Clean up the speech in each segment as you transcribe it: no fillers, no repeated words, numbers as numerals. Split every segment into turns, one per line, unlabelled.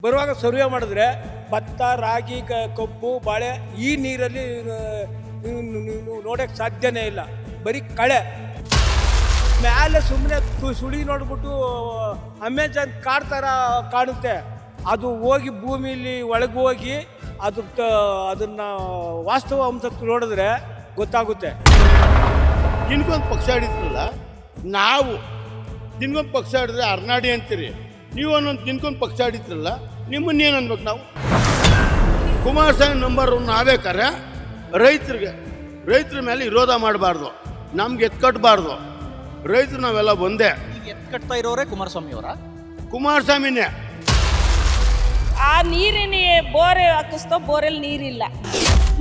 ಬರುವಾಗ ಸರ್ವೆ ಮಾಡಿದ್ರೆ ಭತ್ತ, ರಾಗಿ, ಕಬ್ಬು, ಬಾಳೆ ಈ ನೀರಲ್ಲಿ ನೀವು ನೋಡೋಕ್ಕೆ ಸಾಧ್ಯನೇ ಇಲ್ಲ. ಬರೀ ಕಳೆ ಮೇಲೆ ಸುಮ್ಮನೆ ಸುಳಿ ನೋಡ್ಬಿಟ್ಟು ಅಮೆಜಾನ್ ಕಾಡ್ ಥರ ಕಾಣುತ್ತೆ. ಅದು ಹೋಗಿ ಭೂಮಿಲಿ ಒಳಗೆ ಹೋಗಿ ಅದನ್ನು ವಾಸ್ತವ ಅಂಶ ನೋಡಿದ್ರೆ ಗೊತ್ತಾಗುತ್ತೆ.
ದಿನಕ್ಕೊಂದು ಪಕ್ಷ ಹಿಡಿದ್ರಲ್ಲ, ನಾವು ದಿನಕ್ಕೊಂದು ಪಕ್ಷ ಹಿಡಿದ್ರೆ ಅರ್ನಾಡಿ ಅಂತೀರಿ, ನೀವು ಒಂದೊಂದು ದಿನಕ್ಕೊಂದು ಪಕ್ಷ ಹಿಡಿದ್ರಲ್ಲ, ನಿಮ್ಮನ್ನೇನು ಅನ್ಬೇಕು ನಾವು? ಕುಮಾರಸ್ವಾಮಿ ನಂಬರ್ ಒನ್ ಆಗ್ಬೇಕಾರೆ ರೈತರ ಮೇಲೆ ವಿರೋಧ ಮಾಡಬಾರ್ದು, ನಮ್ಗೆ ಎತ್ಕಟ್ಟಬಾರ್ದು. ರೈತರು ನಾವೆಲ್ಲ ಒಂದೇ.
ಈಗ ಎತ್ಕಟ್ತಾ ಇರೋರೇ
ಕುಮಾರಸ್ವಾಮಿನೇ.
ಆ ನೀರಿನ ಬೋರ್ ಹಾಕಿಸ್ತೋ, ಬೋರಲ್ಲಿ ನೀರಿಲ್ಲ.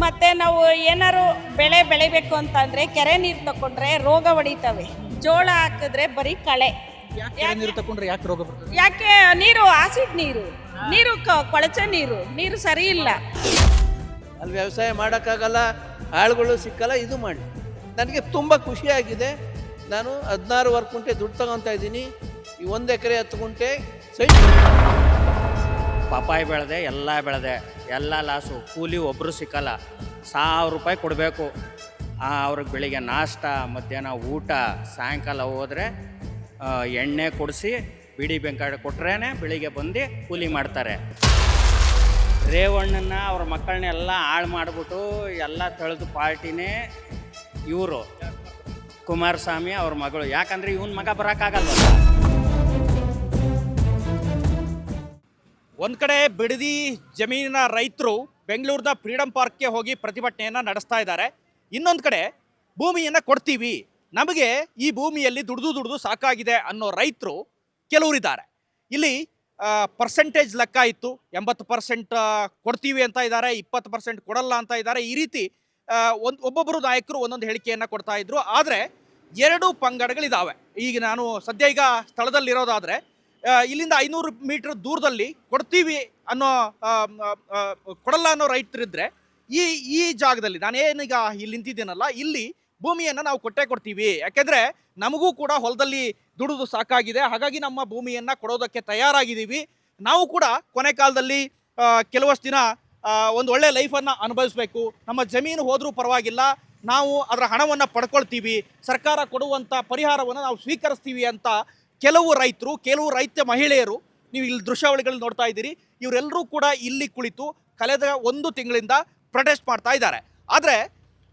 ಮತ್ತೆ ನಾವು ಏನಾರು ಬೆಳೆ ಬೆಳಿಬೇಕು ಅಂತಂದ್ರೆ ಕೆರೆ ನೀರು ತಕೊಂಡ್ರೆ ರೋಗ ಹೊಡಿತವೆ. ಜೋಳ ಹಾಕಿದ್ರೆ ಬರೀ ಕಳೆ.
ನೀರು ತಕೊಂಡ್ರೆ ಯಾಕೆ ರೋಗ ಬರ್ತದೆ?
ಯಾಕೆ? ನೀರು ಆಸಿಡ್ ನೀರು ಕೊಳಚೆ ನೀರು ಸರಿ ಇಲ್ಲ.
ಅಲ್ಲಿ ವ್ಯವಸಾಯ ಮಾಡೋಕ್ಕಾಗಲ್ಲ, ಆಳುಗಳು ಸಿಕ್ಕಲ್ಲ. ಇದು ಮಾಡಿ ನನಗೆ ತುಂಬ ಖುಷಿಯಾಗಿದೆ. ನಾನು 16 ಕುಂಟೆ ದುಡ್ಡು ತಗೊತಾ ಇದ್ದೀನಿ. ಈ 1 ಎಕರೆ 10 ಗುಂಟೆ
ಪಪ್ಪಾಯಿ ಬೆಳೆದೆ, ಎಲ್ಲ ಬೆಳೆದೆ, ಎಲ್ಲ ಲಾಸು. ಕೂಲಿ ಒಬ್ಬರು ಸಿಕ್ಕಲ್ಲ. 1000 ರೂಪಾಯಿ ಕೊಡಬೇಕು ಅವ್ರಿಗೆ. ಬೆಳಿಗ್ಗೆ ನಾಷ್ಟ, ಮಧ್ಯಾಹ್ನ ಊಟ, ಸಾಯಂಕಾಲ ಹೋದರೆ ಎಣ್ಣೆ ಕೊಡಿಸಿ ಬಿಡಿ ಬೆಂಕಾಡ ಕೊಟ್ರೇ ಬೆಳಿಗ್ಗೆ ಬಂದು ಕೂಲಿ ಮಾಡ್ತಾರೆ. ರೇವಣ್ಣನ ಅವ್ರ ಮಕ್ಕಳನ್ನೆಲ್ಲ ಹಾಳು ಮಾಡಿಬಿಟ್ಟು ಎಲ್ಲ ತಳೆದು ಪಾರ್ಟಿನೇ ಇವರು ಕುಮಾರಸ್ವಾಮಿ ಅವ್ರ ಮಗಳು. ಯಾಕಂದರೆ ಇವನ ಮಗ ಬರೋಕ್ಕಾಗಲ್ವಲ್ಲ.
ಒಂದು ಕಡೆ ಬಿಡದಿ ಜಮೀನಿನ ರೈತರು ಬೆಂಗಳೂರಿನ ಫ್ರೀಡಂ ಪಾರ್ಕ್ಗೆ ಹೋಗಿ ಪ್ರತಿಭಟನೆಯನ್ನು ನಡೆಸ್ತಾ ಇದ್ದಾರೆ. ಇನ್ನೊಂದು ಕಡೆ ಭೂಮಿಯನ್ನು ಕೊಡ್ತೀವಿ, ನಮಗೆ ಈ ಭೂಮಿಯಲ್ಲಿ ದುಡಿದು ಸಾಕಾಗಿದೆ ಅನ್ನೋ ರೈತರು ಕೆಲವರಿದ್ದಾರೆ. ಇಲ್ಲಿ ಪರ್ಸೆಂಟೇಜ್ ಲೆಕ್ಕ ಇತ್ತು. 80% ಕೊಡ್ತೀವಿ ಅಂತ ಇದ್ದಾರೆ, 20% ಕೊಡಲ್ಲ ಅಂತ ಇದ್ದಾರೆ. ಈ ರೀತಿ ಒಬ್ಬೊಬ್ಬರು ನಾಯಕರು ಒಂದೊಂದು ಹೇಳಿಕೆಯನ್ನು ಕೊಡ್ತಾ ಇದ್ರು. ಆದರೆ 2 ಪಂಗಡಗಳಿದ್ದಾವೆ. ಈಗ ನಾನು ಸದ್ಯ ಈಗ ಸ್ಥಳದಲ್ಲಿರೋದಾದರೆ ಇಲ್ಲಿಂದ 500 ಮೀಟರ್ ದೂರದಲ್ಲಿ ಕೊಡ್ತೀವಿ ಅನ್ನೋ ಕೊಡಲ್ಲ ಅನ್ನೋ ರೈತರಿದ್ದರೆ ಈ ಜಾಗದಲ್ಲಿ ನಾನೇನೀಗ ಇಲ್ಲಿ ನಿಂತಿದ್ದೇನಲ್ಲ, ಇಲ್ಲಿ ಭೂಮಿಯನ್ನು ನಾವು ಕೊಡ್ತೀವಿ. ಯಾಕೆಂದರೆ ನಮಗೂ ಕೂಡ ಹೊಲದಲ್ಲಿ ದುಡಿದು ಸಾಕಾಗಿದೆ, ಹಾಗಾಗಿ ನಮ್ಮ ಭೂಮಿಯನ್ನು ಕೊಡೋದಕ್ಕೆ ತಯಾರಾಗಿದ್ದೀವಿ. ನಾವು ಕೂಡ ಕೊನೆ ಕಾಲದಲ್ಲಿ ಕೆಲವಷ್ಟು ದಿನ ಒಂದು ಒಳ್ಳೆ ಲೈಫನ್ನು ಅನುಭವಿಸಬೇಕು. ನಮ್ಮ ಜಮೀನು ಹೋದರೂ ಪರವಾಗಿಲ್ಲ, ನಾವು ಅದರ ಹಣವನ್ನು ಪಡ್ಕೊಳ್ತೀವಿ, ಸರ್ಕಾರ ಕೊಡುವಂಥ ಪರಿಹಾರವನ್ನು ನಾವು ಸ್ವೀಕರಿಸ್ತೀವಿ ಅಂತ ಕೆಲವು ರೈತರು, ಕೆಲವು ರೈತ ಮಹಿಳೆಯರು, ನೀವು ಇಲ್ಲಿ ದೃಶ್ಯಾವಳಿಗಳಲ್ಲಿ ನೋಡ್ತಾ ಇದ್ದೀರಿ, ಇವರೆಲ್ಲರೂ ಕೂಡ ಇಲ್ಲಿ ಕುಳಿತು ಕಳೆದ 1 ತಿಂಗಳಿಂದ ಪ್ರೊಟೆಸ್ಟ್ ಮಾಡ್ತಾ ಇದ್ದಾರೆ. ಆದರೆ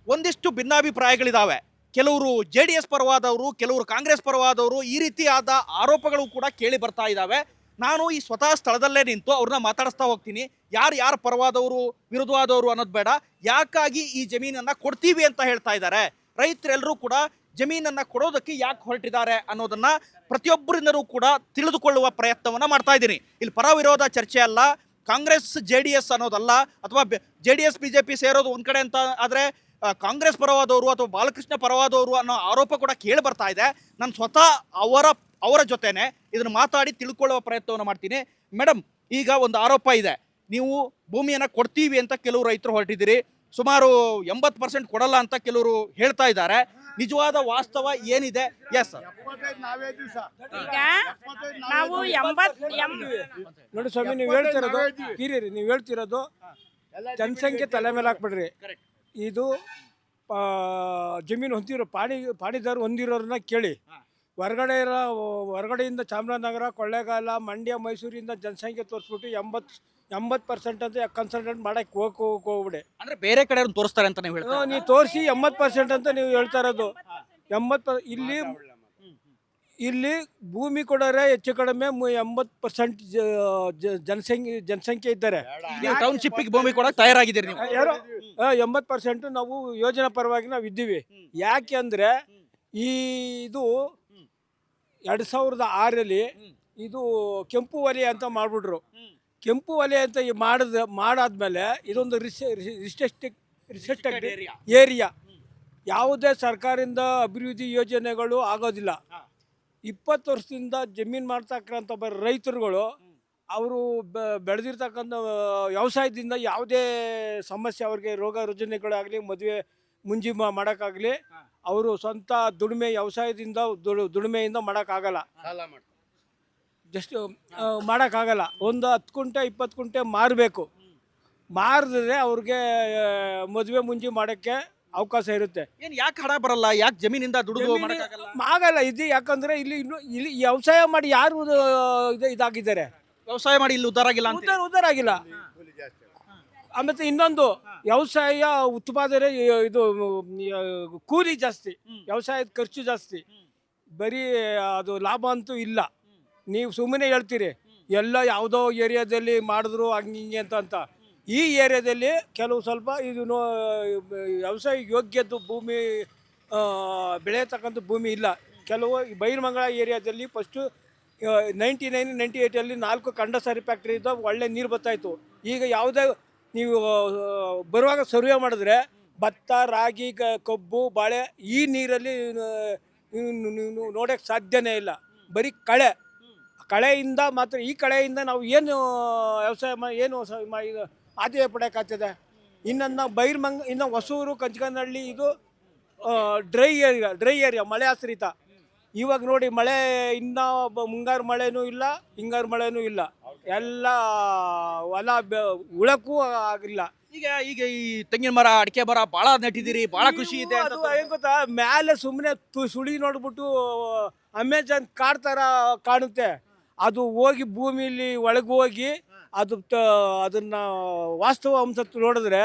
ಒಂದಿಷ್ಟು ಭಿನ್ನಾಭಿಪ್ರಾಯಗಳಿದ್ದಾವೆ. ಕೆಲವರು JDS ಪರವಾದವರು, ಕೆಲವರು ಕಾಂಗ್ರೆಸ್ ಪರವಾದವರು, ಈ ರೀತಿಯಾದ ಆರೋಪಗಳು ಕೂಡ ಕೇಳಿ ಬರ್ತಾ ಇದ್ದಾವೆ. ನಾನು ಈ ಸ್ವತಃ ಸ್ಥಳದಲ್ಲೇ ನಿಂತು ಅವ್ರನ್ನ ಮಾತಾಡಿಸ್ತಾ ಹೋಗ್ತೀನಿ. ಯಾರು ಪರವಾದವರು ವಿರುದ್ಧವಾದವರು ಅನ್ನೋದು ಬೇಡ, ಯಾಕಾಗಿ ಈ ಜಮೀನನ್ನು ಕೊಡ್ತೀವಿ ಅಂತ ಹೇಳ್ತಾ ಇದ್ದಾರೆ, ರೈತರೆಲ್ಲರೂ ಕೂಡ ಜಮೀನನ್ನು ಕೊಡೋದಕ್ಕೆ ಯಾಕೆ ಹೊರಟಿದ್ದಾರೆ ಅನ್ನೋದನ್ನು ಪ್ರತಿಯೊಬ್ಬರಿಂದಲೂ ಕೂಡ ತಿಳಿದುಕೊಳ್ಳುವ ಪ್ರಯತ್ನವನ್ನು ಮಾಡ್ತಾ ಇದ್ದೀನಿ. ಇಲ್ಲಿ ಪರ ವಿರೋಧ ಚರ್ಚೆ ಅಲ್ಲ, ಕಾಂಗ್ರೆಸ್ JDS ಅನ್ನೋದಲ್ಲ, ಅಥವಾ JDS BJP ಸೇರೋದು ಒಂದು ಕಡೆ ಅಂತ ಆದರೆ ಕಾಂಗ್ರೆಸ್ ಪರವಾದವರು ಅಥವಾ ಬಾಲಕೃಷ್ಣ ಪರವಾದವರು ಅನ್ನೋ ಆರೋಪ ಕೂಡ ಕೇಳಿ ಬರ್ತಾ ಇದೆ. ನಾನು ಸ್ವತಃ ಅವರ ಜೊತೆನೆ ಇದನ್ನು ಮಾತಾಡಿ ತಿಳ್ಕೊಳ್ಳುವ ಪ್ರಯತ್ನವನ್ನು ಮಾಡ್ತೀನಿ. ಮೇಡಮ್, ಈಗ ಒಂದು ಆರೋಪ ಇದೆ, ನೀವು ಭೂಮಿಯನ್ನು ಕೊಡ್ತೀವಿ ಅಂತ ಕೆಲವು ರೈತರು ಹೊರಟಿದ್ದೀರಿ, ಸುಮಾರು 80% ಕೊಡಲ್ಲ ಅಂತ ಕೆಲವರು ಹೇಳ್ತಾ ಇದ್ದಾರೆ. ನಿಜವಾದ ವಾಸ್ತವ ಏನಿದೆ? Yes sir.
ಈಗ ನಾವು 80
ನೋಡಿ ಸ್ವಾಮಿ, ನೀವು ಹೇಳ್ತಿರೋದು ಜನಸಂಖ್ಯೆ ತಲೆ ಮೇಲೆ ಹಾಕ್ಬಿಡ್ರಿ. ಇದು ಜಮೀನು ಹೊಂದಿರೋ ಪಾಣಿದಾರು ಹೊಂದಿರೋರನ್ನ ಕೇಳಿ. ಹೊರಗಡೆಯಿಂದ ಚಾಮರಾಜನಗರ, ಕೊಳ್ಳೇಗಾಲ, ಮಂಡ್ಯ, ಮೈಸೂರಿಂದ ಜನಸಂಖ್ಯೆ ತೋರಿಸ್ಬಿಟ್ಟು 80% ಅಂತ ಕನ್ಸಲ್ಟೆಂಟ್ ಮಾಡಕ್ಕೆ ಹೋಗ್ಬಿಡಿ.
ಅಂದರೆ ಬೇರೆ ಕಡೆ ತೋರಿಸ್ತಾರೆ ಅಂತ ನೀವು ಹೇಳ್ತಾರೆ.
ನೀವು ತೋರಿಸಿ 80% ಅಂತ ನೀವು ಹೇಳ್ತಾ ಇರೋದು. 80 ಇಲ್ಲಿ ಭೂಮಿ ಕೊಡೋರೆ ಹೆಚ್ಚು ಕಡಿಮೆ 80% ಜನಸಂಖ್ಯೆ ಇದ್ದಾರೆ.
ನೀವು ಟೌನ್ಶಿಪ್ಪಿಗೆ ಭೂಮಿ ಕೊಡಕ್ಕೆ ತಯಾರಾಗಿದ್ದೀರಿ ನೀವು?
ಯಾರು 80% ನಾವು ಯೋಜನಾ ಪರವಾಗಿ ನಾವು ಇದ್ದೀವಿ. ಯಾಕೆ ಅಂದರೆ ಇದು 2006ರಲ್ಲಿ ಇದು ಕೆಂಪು ವಲಯ ಅಂತ ಮಾಡಿಬಿಟ್ರು. ಕೆಂಪು ವಲಯ ಅಂತ ಮಾಡಾದ್ಮೇಲೆ ಇದೊಂದು ರಿಸ್ಟ್ರಿಕ್ಟೆಡ್ ಏರಿಯಾ. ಯಾವುದೇ ಸರ್ಕಾರದಿಂದ ಅಭಿವೃದ್ಧಿ ಯೋಜನೆಗಳು ಆಗೋದಿಲ್ಲ. 20 ವರ್ಷದಿಂದ ಜಮೀನು ಮಾಡ್ತಕ್ಕಂಥ ರೈತರುಗಳು ಅವರು ಬೆಳೆದಿರ್ತಕ್ಕಂಥ ವ್ಯವಸಾಯದಿಂದ ಯಾವುದೇ ಸಮಸ್ಯೆ, ಅವ್ರಿಗೆ ರೋಗ ರುಜಿನಗಳಾಗಲಿ, ಮದುವೆ ಮುಂಜಿ ಮಾಡೋಕ್ಕಾಗಲಿ, ಅವರು ಸ್ವಂತ ದುಡಿಮೆ ವ್ಯವಸಾಯದಿಂದ ದುಡಿಮೆಯಿಂದ ಮಾಡೋಕ್ಕಾಗಲ್ಲ. ಜಸ್ಟ್ ಮಾಡೋಕ್ಕಾಗಲ್ಲ. ಒಂದು 10 ಕುಂಟೆ 20 ಕುಂಟೆ ಮಾರಬೇಕು. ಮಾರಿದ್ರೆ ಅವ್ರಿಗೆ ಮದುವೆ ಮುಂಜಿ ಮಾಡೋಕ್ಕೆ ಅವಕಾಶ ಇರುತ್ತೆ.
ಏನ್ ಯಾಕೆ ಹಣ ಬರಲ್ಲ? ಯಾಕೆ ಜಮೀನಿಂದ ದುಡಿದು ಮಾಡಕ್ಕಾಗಲ್ಲ?
ಆಗಲ್ಲ ಇದು, ಯಾಕಂದರೆ ಇಲ್ಲಿ ವ್ಯವಸಾಯ ಮಾಡಿ ಯಾರು ಇದಾಗಿದ್ದಾರೆ,
ವ್ಯವಸಾಯ ಮಾಡಿ ಇಲ್ಲಿ ಉದ್ದಾರ ಆಗಿಲ್ಲ ಅಂತ.
ಉದ್ದಾರ ಆಗಿಲ್ಲ. ಆಮೇಲೆ ಇನ್ನೊಂದು ವ್ಯವಸಾಯ ಉತ್ಪಾದನೆ ಇದು ಕೂಲಿ ಜಾಸ್ತಿ, ವ್ಯವಸಾಯದ ಖರ್ಚು ಜಾಸ್ತಿ, ಬರೀ ಅದು ಲಾಭ ಅಂತೂ ಇಲ್ಲ. ನೀವು ಸುಮ್ಮನೆ ಹೇಳ್ತೀರಿ ಎಲ್ಲ ಯಾವುದೋ ಏರಿಯಾದಲ್ಲಿ ಮಾಡಿದ್ರು ಹಂಗೆ ಅಂತ. ಈ ಏರಿಯಾದಲ್ಲಿ ಕೆಲವು ಸ್ವಲ್ಪ ಇದು ವ್ಯವಸಾಯ ಯೋಗ್ಯದ್ದು ಭೂಮಿ, ಬೆಳೆಯತಕ್ಕಂಥ ಭೂಮಿ ಇಲ್ಲ. ಕೆಲವು ಬೈರಮಂಗಲ ಏರಿಯಾದಲ್ಲಿ ಫಸ್ಟು 99-98 4 ಕಂಡಸಾರಿ ಫ್ಯಾಕ್ಟ್ರಿ ಇದ್ದ, ಒಳ್ಳೆ ನೀರು ಬರ್ತಾಯಿತ್ತು. ಈಗ ಯಾವುದೇ ನೀವು ಬರುವಾಗ ಸರ್ವೆ ಮಾಡಿದ್ರೆ ಭತ್ತ, ರಾಗಿ, ಕಬ್ಬು, ಬಾಳೆ ಈ ನೀರಲ್ಲಿ ನೀವು ನೋಡೋಕ್ಕೆ ಸಾಧ್ಯನೇ ಇಲ್ಲ. ಬರೀ ಕಳೆಯಿಂದ ಮಾತ್ರ. ಈ ಕಳೆಯಿಂದ ನಾವು ಏನು ವ್ಯವಸಾಯ ಏನು ಆದಾಯ ಪಡೆಯೋಕ್ಕಾಗ್ತದೆ? ಇನ್ನೊಂದು ಇನ್ನು ಹೊಸೂರು, ಕಂಚಗನಹಳ್ಳಿ ಇದು ಡ್ರೈ ಏರಿಯಾ, ಮಳೆ ಆಶ್ರಿತ. ಇವಾಗ ನೋಡಿ ಮಳೆ ಇನ್ನೂ ಮುಂಗಾರು ಮಳೆನೂ ಇಲ್ಲ, ಹಿಂಗಾರು ಮಳೆನೂ ಇಲ್ಲ. ಎಲ್ಲ ಹೊಲ ಉಳಕ್ಕೂ ಆಗಿಲ್ಲ.
ಈಗ ಈ ತೆಂಗಿನ ಮರ, ಅಡಿಕೆ ಮರ ಭಾಳ ನೆಟ್ಟಿದ್ದೀರಿ, ಭಾಳ ಖುಷಿ ಇದೆ.
ಅದು ಏನು ಗೊತ್ತಾ, ಮೇಲೆ ಸುಮ್ಮನೆ ಸುಳಿ ನೋಡ್ಬಿಟ್ಟು ಅಮೆಜಾನ್ ಕಾಡ್ ಥರ ಕಾಣುತ್ತೆ. ಅದು ಹೋಗಿ ಭೂಮಿಲಿ ಒಳಗೆ ಹೋಗಿ ಅದನ್ನ ವಾಸ್ತವ ಅಂಶ ನೋಡಿದ್ರೆ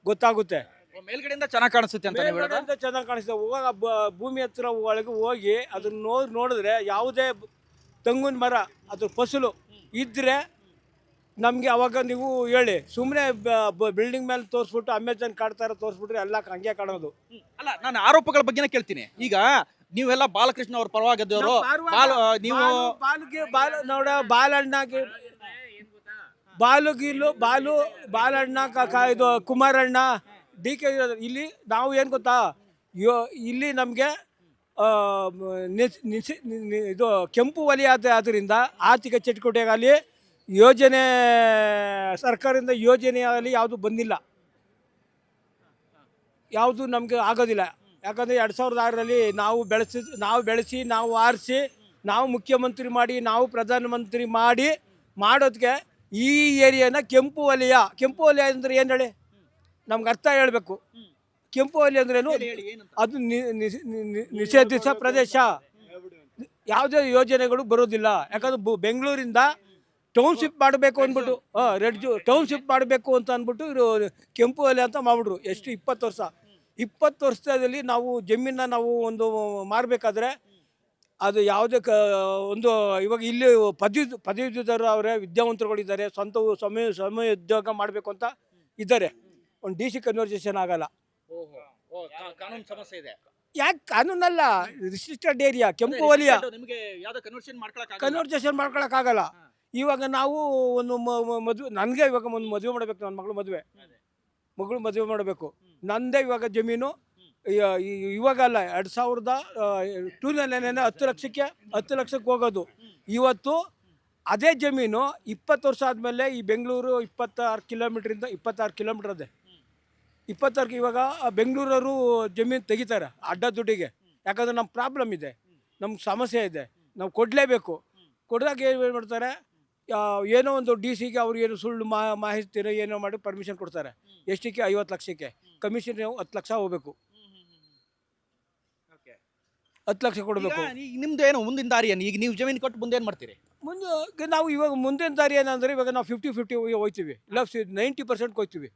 ಗೊತ್ತಾಗುತ್ತೆ.
ಮೇಲ್ಗಡೆಯಿಂದ ಚೆನ್ನಾಗಿ ಕಾಣಿಸುತ್ತೆ ಅಂತ ನೀವು ಹೇಳೋದು?
ಮೇಲ್ಗಡೆಯಿಂದ ಚೆನ್ನಾಗಿ ಕಾಣಿಸ್ತದೆ. ಹೋಗ ಭೂಮಿ ಹತ್ರ ಒಳಗೆ ಹೋಗಿ ಅದನ್ನ ನೋಡಿದ್ರೆ ಯಾವುದೇ ತೆಂಗಿನ ಮರ ಅದ್ರ ಫಸಲು ಇದ್ದರೆ ನಮಗೆ ಅವಾಗ ನೀವು ಹೇಳಿ. ಸುಮ್ಮನೆ ಬಿಲ್ಡಿಂಗ್ ಮೇಲೆ ತೋರಿಸ್ಬಿಟ್ಟು ಅಮೆಜಾನ್ ಕಾಡ್ ಥರ ತೋರಿಸ್ಬಿಟ್ರೆ ಎಲ್ಲ ಹಂಗೆ ಕಾಣೋದು.
ಅಲ್ಲ, ನಾನು ಆರೋಪಗಳ ಬಗ್ಗೆನೇ ಕೇಳ್ತೀನಿ. ಈಗ ನೀವೆಲ್ಲ ಬಾಲಕೃಷ್ಣ ಅವ್ರ ಪರವಾಗಿದ್ದವರು, ನೀವು
ನೋಡ ಬಾಲಣ್ಣ ಇದು ಕುಮಾರಣ್ಣ, DK ಇಲ್ಲಿ ನಾವು ಏನು ಗೊತ್ತಾ, ಇಲ್ಲಿ ನಮಗೆ ಇದು ಕೆಂಪು ವಲಯ ಆದ್ದರಿಂದ ಆರ್ಥಿಕ ಚಟುವಟಿಕೆಗಾಗಲಿ, ಯೋಜನೆ ಸರ್ಕಾರದಿಂದ ಯೋಜನೆ ಆಗಲಿ ಯಾವುದು ಬಂದಿಲ್ಲ, ಯಾವುದು ನಮಗೆ ಆಗೋದಿಲ್ಲ. ಯಾಕಂದರೆ 2006ರಲ್ಲಿ ನಾವು ಬೆಳೆಸಿ ನಾವು ಆರಿಸಿ ನಾವು ಮುಖ್ಯಮಂತ್ರಿ ಮಾಡಿ ನಾವು ಪ್ರಧಾನಮಂತ್ರಿ ಮಾಡೋದಕ್ಕೆ ಈ ಏರಿಯಾನ ಕೆಂಪು ವಲಯ ಅಂದರೆ ಏನು ಹೇಳಿ, ನಮ್ಗೆ ಅರ್ಥ ಹೇಳಬೇಕು. ಕೆಂಪು ವಲಯ ಅಂದ್ರೇನು? ಅದು ನಿಷೇಧಿತ ಪ್ರದೇಶ, ಯಾವುದೇ ಯೋಜನೆಗಳು ಬರೋದಿಲ್ಲ. ಯಾಕಂದ್ರೆ ಬೆಂಗಳೂರಿಂದ ಟೌನ್ಶಿಪ್ ಮಾಡಬೇಕು ಅಂದ್ಬಿಟ್ಟು ಟೌನ್ಶಿಪ್ ಮಾಡಬೇಕು ಅಂತ ಅಂದ್ಬಿಟ್ಟು ಕೆಂಪು ವಲಯ ಅಂತ ಮಾಡ್ಬಿಟ್ರು. ಎಷ್ಟು 20 ವರ್ಷ. 20 ವರ್ಷದಲ್ಲಿ ನಾವು ಜಮೀನ ನಾವು ಒಂದು ಮಾರಬೇಕಾದ್ರೆ ಅದು ಯಾವುದೇ ಒಂದು ಇವಾಗ ಇಲ್ಲಿ ಪದವೀಧರರು ಅವರೇ, ವಿದ್ಯಾವಂತರುಗಳಿದ್ದಾರೆ, ಸ್ವಂತ ಸಮಯ ಉದ್ಯೋಗ ಮಾಡಬೇಕು ಅಂತ ಇದ್ದಾರೆ. ಒಂದು DC ಕನ್ವರ್ಸೇಷನ್ ಆಗಲ್ಲ.
ಕಾನೂನು ಸಮಸ್ಯೆ ಇದೆ.
ಯಾಕೆ ಕಾನೂನಲ್ಲ, ರಿಸ್ಟ್ರಿಕ್ಟೆಡ್ ಏರಿಯಾ, ಕೆಂಪು ವಲಯ, ಕನ್ವರ್ಸೇಷನ್ ಮಾಡ್ಕೊಳಕ್ಕಾಗಲ್ಲ. ಇವಾಗ ನಾವು ಒಂದು ನನಗೆ ಇವಾಗ ಒಂದು ಮದುವೆ ಮಾಡಬೇಕು, ನನ್ನ ಮಗಳು ಮದುವೆ ಮಾಡಬೇಕು. ನನ್ನದೇ ಇವಾಗ ಜಮೀನು ಇವಾಗಲ್ಲ, 2002ನೇ 10 ಲಕ್ಷಕ್ಕೆ ಹೋಗೋದು. ಇವತ್ತು ಅದೇ ಜಮೀನು 20 ವರ್ಷ ಆದಮೇಲೆ ಈ ಬೆಂಗಳೂರು 26 ಕಿಲೋಮೀಟ್ರ್ ಅದೇ 26 ಇವಾಗ ಬೆಂಗಳೂರವರು ಜಮೀನು ತೆಗಿತಾರೆ ಅಡ್ಡ ದುಡ್ಡಿಗೆ. ಯಾಕಂದರೆ ನಮ್ಮ ಪ್ರಾಬ್ಲಮ್ ಇದೆ, ನಮ್ಗೆ ಸಮಸ್ಯೆ ಇದೆ, ನಾವು ಕೊಡಲೇಬೇಕು. ಕೊಡಿದಾಗ ಏನು ಮಾಡ್ತಾರೆ, ಏನೋ ಒಂದು DCಗೆ ಅವ್ರು ಏನು ಸುಳ್ಳು ಮಾಹಿತಿ ಏನೋ ಮಾಡಿ ಪರ್ಮಿಷನ್ ಕೊಡ್ತಾರೆ. ಎಷ್ಟಕ್ಕೆ? 50 ಲಕ್ಷಕ್ಕೆ. ಕಮಿಷನ್ 10 ಲಕ್ಷ ಹೋಗಬೇಕು, 10 ಲಕ್ಷ ಕೊಡಬೇಕು.
ನಿಮ್ದು ಏನು ಮುಂದಿನ ದಾರಿ ಏನು? ಈಗ ನೀವು ಜಮೀನು ಕೊಟ್ಟು ಮುಂದೆ ಏನು ಮಾಡ್ತೀರಿ?
ನಾವು ಇವಾಗ ಮುಂದಿನ ದಾರಿ ಏನಂದರೆ, ಇವಾಗ ನಾವು 50-50 ಹೋಗ್ತೀವಿ, ಇಲ್ಲ 90% ಹೋಗ್ತೀವಿ.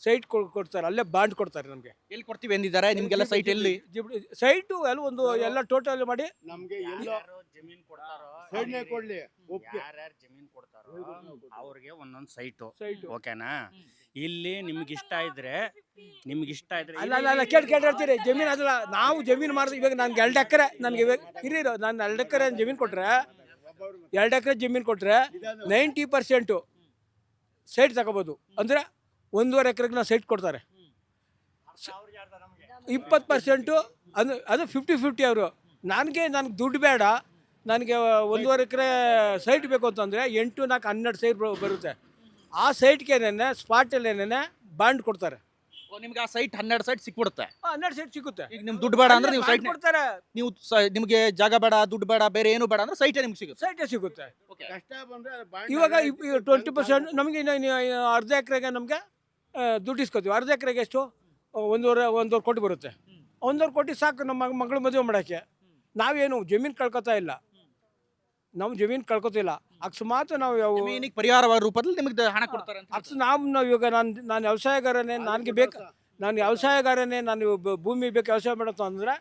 ಸೈಟ್ ಕೊಡ್ತಾರೆ, ಅಲ್ಲೇ ಬಾಂಡ್ ಕೊಡ್ತಾರೆ ನಮಗೆ.
ಎಲ್ಲಿ ಕೊಡ್ತೀವಿ ಎಂದಿದ್ದಾರೆ? ನಿಮಗೆಲ್ಲ ಸೈಟ್ ಎಲ್ಲಿ?
ಸೈಟು ಎಲ್ಲ ಟೋಟಲ್ ಮಾಡಿ
ನಮಗೆ
ಜಮೀನ್ ಕೊಡ್ತಾರೋ,
ಕೊಡ್ಲಿ
ಯಾರ್ಯಾರು ಜಮೀನ್ ಕೊಡ್ತಾರೋ ಅವ್ರಿಗೆ ಒಂದೊಂದು ಸೈಟು. ಓಕೆನಾ? ಇಲ್ಲಿ ನಿಮ್ಗೆ ಇಷ್ಟ ಇದ್ರೆ
ಅಲ್ಲ ಕೇಳಿ ಹೇಳ್ತೀರಿ. ಜಮೀನು ಅದಲ್ಲ, ನಾವು ಜಮೀನು ಮಾಡಿದ್ರೆ ಇವಾಗ ನನಗೆ 2 ಎಕರೆ, ನನಗೆ ನಾನು 2 ಎಕರೆ ಜಮೀನು ಕೊಟ್ಟರೆ 2 ಎಕರೆ ಜಮೀನು ಕೊಟ್ಟರೆ 90% ಸೈಟ್ ತಗೋಬೋದು. ಅಂದರೆ 1.5 ಎಕರೆಗೆ ನಾವು ಸೈಟ್ ಕೊಡ್ತಾರೆ. 20% ಅದು 50-50 ಅವರು. ನನಗೆ ದುಡ್ಡು ಬೇಡ, ನನಗೆ 1.5 ಎಕರೆ ಸೈಟ್ ಬೇಕು ಅಂತಂದರೆ 8, 4, 12 ಸೈಟ್ ಬರುತ್ತೆ. ಆ ಸೈಟ್ಗೆ ಸ್ಪಾಟಲ್ಲೇನೆ ಬಾಂಡ್ ಕೊಡ್ತಾರೆ.
ನಿಮ್ಗೆ ಆ ಸೈಟ್ 12 ಸೈಟ್ ಸಿಕ್ಬಿಡುತ್ತೆ.
12 ಸೆಟ್ ಸಿಗುತ್ತೆ.
ಈಗ ನಿಮ್ ದುಡ್ಡು ಬೇಡ ಅಂದ್ರೆ ನೀವು ಸೈಟ್
ಕೊಡ್ತಾರೆ,
ನೀವು ನಿಮಗೆ ಜಾಗ ಬೇಡ, ದುಡ್ಡು ಬೇಡ, ಬೇರೆ ಏನು ಬೇಡ ಅಂದ್ರೆ ಸೈಟೇ ನಿಮ್ಗೆ ಸಿಗುತ್ತೆ.
ಸೈಟೇ ಸಿಗುತ್ತೆ.
ಕಷ್ಟ ಬಂದ್ರೆ
ಇವಾಗ 20% ನಮಗೆ ಅರ್ಧ ಎಕರೆಗೆ ನಮಗೆ ದುಡ್ಡು ಇಸ್ಕೊತೀವಿ. ಅರ್ಧ ಎಕರೆಗೆ ಎಷ್ಟು? ಒಂದೂವರೆ ಕೋಟಿ ಬರುತ್ತೆ. 1.5 ಕೋಟಿ ಸಾಕು ನಮ್ಮ ಮಗಳು ಮದುವೆ ಮಾಡೋಕ್ಕೆ. ನಾವೇನು ಜಮೀನು ಕಳ್ಕೊತಾ ಇಲ್ಲ, ನಾವು ಜಮೀನು ಕಳ್ಕೊತಿಲ್ಲ. ಅಕಸ್ಮಾತ್ ನಾವು
ಜಮೀನಿಗೆ ಪರಿಹಾರ ರೂಪದಲ್ಲಿ ನಿಮಗೆ ಹಣ ಕೊಡ್ತಾರೆ ಅಂತ.
ನಾವು ಇವಾಗ ನಾನು ವ್ಯವಸಾಯಗಾರನೇ, ನನಗೆ ಬೇಕು, ನಾನು ವ್ಯವಸಾಯಗಾರನೇ, ನಾನು ಭೂಮಿ ಬೇಕು ವ್ಯವಸಾಯ ಮಾಡೋದು ಅಂದರೆ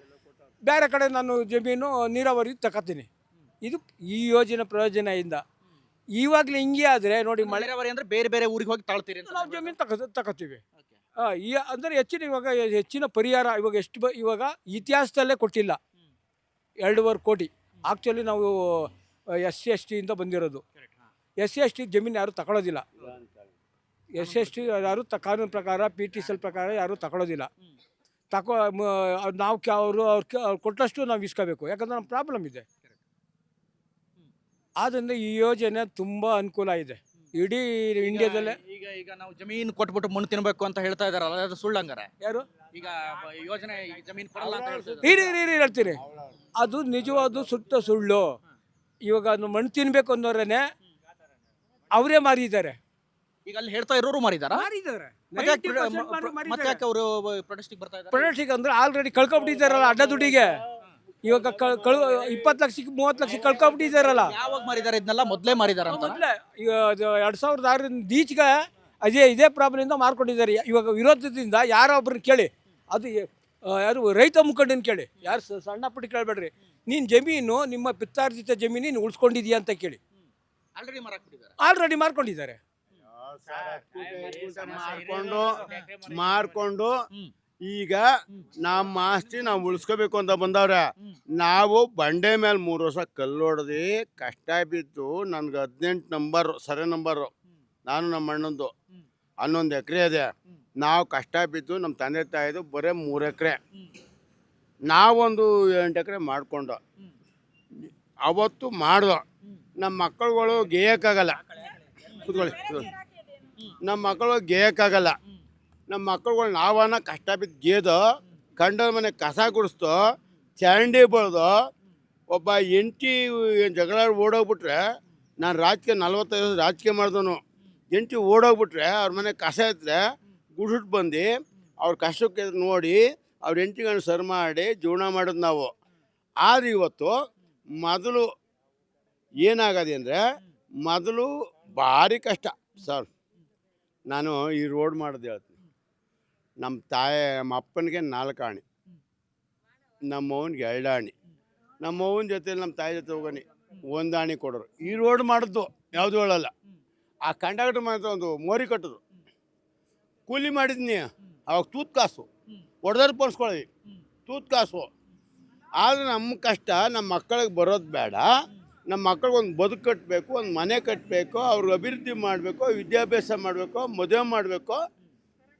ಬೇರೆ ಕಡೆ ನಾನು ಜಮೀನು ನೀರಾವರಿ ತಗೋತೀನಿ. ಇದು ಈ ಯೋಜನೆ ಪ್ರಯೋಜನದಿಂದ. ಇವಾಗಲೇ ಹಿಂಗೆ ಆದರೆ ನೋಡಿ, ಮಳೆ
ನೀರಾವರಿ ಅಂದ್ರೆ ಬೇರೆ ಬೇರೆ ಊರಿಗೆ ಹೋಗಿ ತಾಳ್ತೀರಿ ಅಂತ.
ನಾವು ಜಮೀನು ತಗೋತೀವಿ. ಅಂದರೆ ಹೆಚ್ಚಿನ ಪರಿಹಾರ ಇವಾಗ ಇವಾಗ ಇತಿಹಾಸದಲ್ಲೇ ಕೊಟ್ಟಿಲ್ಲ 2.5 ಕೋಟಿ. ಆ್ಯಕ್ಚುಲಿ ನಾವು SC/ST ಇಂದ ಬಂದಿರೋದು. SC/ST ಜಮೀನು ಯಾರು ತಗೊಳ್ಳೋದಿಲ್ಲ. SC/ST ಯಾರು ಕಾನೂನು ಪ್ರಕಾರ PTCL ಪ್ರಕಾರ ಯಾರು ತಗೊಳ್ಳೋದಿಲ್ಲ. ನಾವು ಅವ್ರು ಕೊಟ್ಟಷ್ಟು ನಾವು ಇಸ್ಕೋಬೇಕು, ಯಾಕಂದ್ರೆ ನಮ್ಮ ಪ್ರಾಬ್ಲಮ್ ಇದೆ. ಆದ್ದರಿಂದ ಈ ಯೋಜನೆ ತುಂಬ ಅನುಕೂಲ ಇದೆ ಇಡೀ ಇಂಡಿಯಾದಲ್ಲೇ.
ಈಗ ನಾವು ಜಮೀನು ಕೊಟ್ಬಿಟ್ಟು ಮಣ್ಣು ತಿನ್ಬೇಕು ಅಂತ ಹೇಳ್ತಾ ಇದಾರಲ್ಲ, ಅದು ಸುಳ್ಳು ಹಂಗಾರೆ?
ಯಾರು
ಈಗ ಯೋಜನೆ ಜಮೀನು ಕೊಡಲ್ಲ ಅಂತ ಹೇಳ್ತಾರೆ.
ಹೇಳ್ತೀನಿ, ಅದು ನಿಜವಾದ ಸುತ್ತ ಸುಳ್ಳು. ಇವಾಗ ಮಣ್ಣು ತಿನ್ಬೇಕು ಅನ್ನೋರೇನೆ ಅವರೇ ಮಾರಿದ್ದಾರೆ.
ಈಗ ಅಲ್ಲಿ ಹೇಳ್ತಾ ಇರೋರು ಮಾರಿದಾರ. ಮತ್ತೆ ಯಾಕೆ ಅವರು ಪ್ರೊಟೆಸ್ಟಿಗೆ ಬರ್ತಾ ಇದ್ದಾರೆ?
ಪ್ರೊಟೆಸ್ಟಿಗೆ ಅಂದ್ರೆ ಆಲ್ರೆಡಿ ಕಳ್ಕೊಬಿಟ್ಟಿದ್ದಾರಲ್ಲ ಅಡ್ಡ ದುಡ್ಡಿಗೆ. ಇವಾಗ 20 ಲಕ್ಷಕ್ಕೆ 30 ಲಕ್ಷ ಕಳ್ಕೊಬಿಟ್ಟಿದ್ದಾರಲ್ಲ.
ಯಾವಾಗ ಮಾರಿದ್ದಾರೆ? ಇದನ್ನೆಲ್ಲ ಮೊದಲೇ ಮಾರಿದಾರ ಅಂತ.
ಮೊದಲೇ ಈಗ 2006ರಿಂದ ಈಚೆಗೆ ಇದೇ ಪ್ರಾಬ್ಲಮಿಂದ ಮಾರ್ಕೊಂಡಿದ್ದಾರೆ. ಇವಾಗ ವಿರೋಧದಿಂದ ಯಾರೊಬ್ಬರನ್ನ ಕೇಳಿ, ಅದು ಯಾರು ರೈತ ಮುಖಂಡನ ಕೇಳಿ, ಯಾರು ಸಣ್ಣ ಪುಟ್ಟ ಕೇಳಬೇಡ್ರಿ, ನೀನು ಜಮೀನು ನಿಮ್ಮ ಪಿತ್ತಾರ್ಜಿತ ಜಮೀನು ನೀನು ಉಳಿಸ್ಕೊಂಡಿದ್ಯಾ ಅಂತ ಕೇಳಿ. ಆಲ್ರೆಡಿ ಮಾರ್ಕೊಂಡಿದ್ದಾರೆ.
ಮಾರ್ಕೊಂಡು ಈಗ ನಮ್ಮ ಆಸ್ತಿ ನಾವು ಉಳಿಸ್ಕೋಬೇಕು ಅಂತ ಬಂದವ್ರೆ. ನಾವು ಬಂಡೆ ಮೇಲೆ 3 ವರ್ಷ ಕಲ್ಲು ಹೊಡೆದು ಕಷ್ಟ ಬಿದ್ದು ನನ್ಗೆ 18 ನಂಬರ್ ಸರಿ ನಂಬರು, ನಾನು ನಮ್ಮ ಅಣ್ಣಂದು 11 ಎಕರೆ ಇದೆ. ನಾವು ಕಷ್ಟ ಬಿದ್ದು ನಮ್ಮ ತಂದೆ ತಾಯಿದು ಬರೀ 3 ಎಕರೆ, ನಾವೊಂದು 8 ಎಕರೆ ಮಾಡಿಕೊಂಡು ಅವತ್ತು ಮಾಡ್ದೋ. ನಮ್ಮ ಮಕ್ಕಳುಗಳು ಗೇಯಕ್ಕಾಗಲ್ಲ, ಕೂತ್ಕೊಳ್ಳಿ, ನಮ್ಮ ಮಕ್ಕಳು ಗೇಯಕ್ಕಾಗಲ್ಲ. ನಮ್ಮ ಮಕ್ಕಳುಗಳು ನಾವನ್ನ ಕಷ್ಟ ಬಿದ್ದು ಗೇದು ಕಂಡ ಮನೆ ಕಸ ಗುಡಿಸ್ತು, ಚರಂಡಿ ಬಳ್ದು, ಒಬ್ಬ ಎಂಟಿ ಜಗಳ ಓಡೋಗ್ಬಿಟ್ರೆ, ನಾನು ರಾಜಕೀಯ 45 ವರ್ಷ ರಾಜಕೀಯ ಮಾಡಿದವನು, ಎಂಟಿ ಓಡೋಗ್ಬಿಟ್ರೆ ಅವ್ರ ಮನೆ ಕಸ ಇದ್ರೆ ಗುಡಿಸ್ಬಿಟ್ಟು ಬಂದು ಅವ್ರ ಕಷ್ಟಕ್ಕೆ ನೋಡಿ ಅವ್ರ ಎಂಟಿಗಳನ್ನು ಸರ್ ಮಾಡಿ ಜೀವನ ಮಾಡೋದು ನಾವು. ಆದರೆ ಇವತ್ತು ಮೊದಲು ಏನಾಗದೆ ಅಂದರೆ, ಮೊದಲು ಭಾರಿ ಕಷ್ಟ ಸರ್. ನಾನು ಈ ರೋಡ್ ಮಾಡೋದು ಹೇಳ್ತೀನಿ. ನಮ್ಮ ಅಪ್ಪನಿಗೆ 4 ಆಣಿ, ನಮ್ಮ ಅವ್ನಿಗೆ 2 ಆಣಿ, ನಮ್ಮ ಅವ್ವನ ಜೊತೆ ನಮ್ಮ ತಾಯಿ ಜೊತೆ ಹೋಗೋನಿ 1 ಆಣಿ ಕೊಡೋರು. ಈ ರೋಡ್ ಮಾಡಿದ್ದು ಯಾವುದು ಹೇಳಲ್ಲ. ಆ ಕಂಡಕ್ಟರ್ ಮಾತ್ರ ಒಂದು ಮೋರಿ ಕಟ್ಟಿದ್ರು, ಕೂಲಿ ಮಾಡಿದ್ನಿ, ಅವಾಗ ತೂತ್ ಕಾಸು ಹೊಡೆದಾರು ಪೋಣಿಸ್ಕೊಳ್ಳಿ, ತೂತ್ ಕಾಸು. ಆದರೆ ನಮ್ಮ ಕಷ್ಟ ನಮ್ಮ ಮಕ್ಕಳಿಗೆ ಬರೋದು ಬೇಡ. ನಮ್ಮ ಮಕ್ಕಳಿಗೆ ಒಂದು ಬದುಕು ಕಟ್ಟಬೇಕು, ಒಂದು ಮನೆ ಕಟ್ಟಬೇಕು, ಅವ್ರಿಗೆ ಅಭಿವೃದ್ಧಿ ಮಾಡಬೇಕು, ವಿದ್ಯಾಭ್ಯಾಸ ಮಾಡಬೇಕು, ಮದುವೆ ಮಾಡಬೇಕು.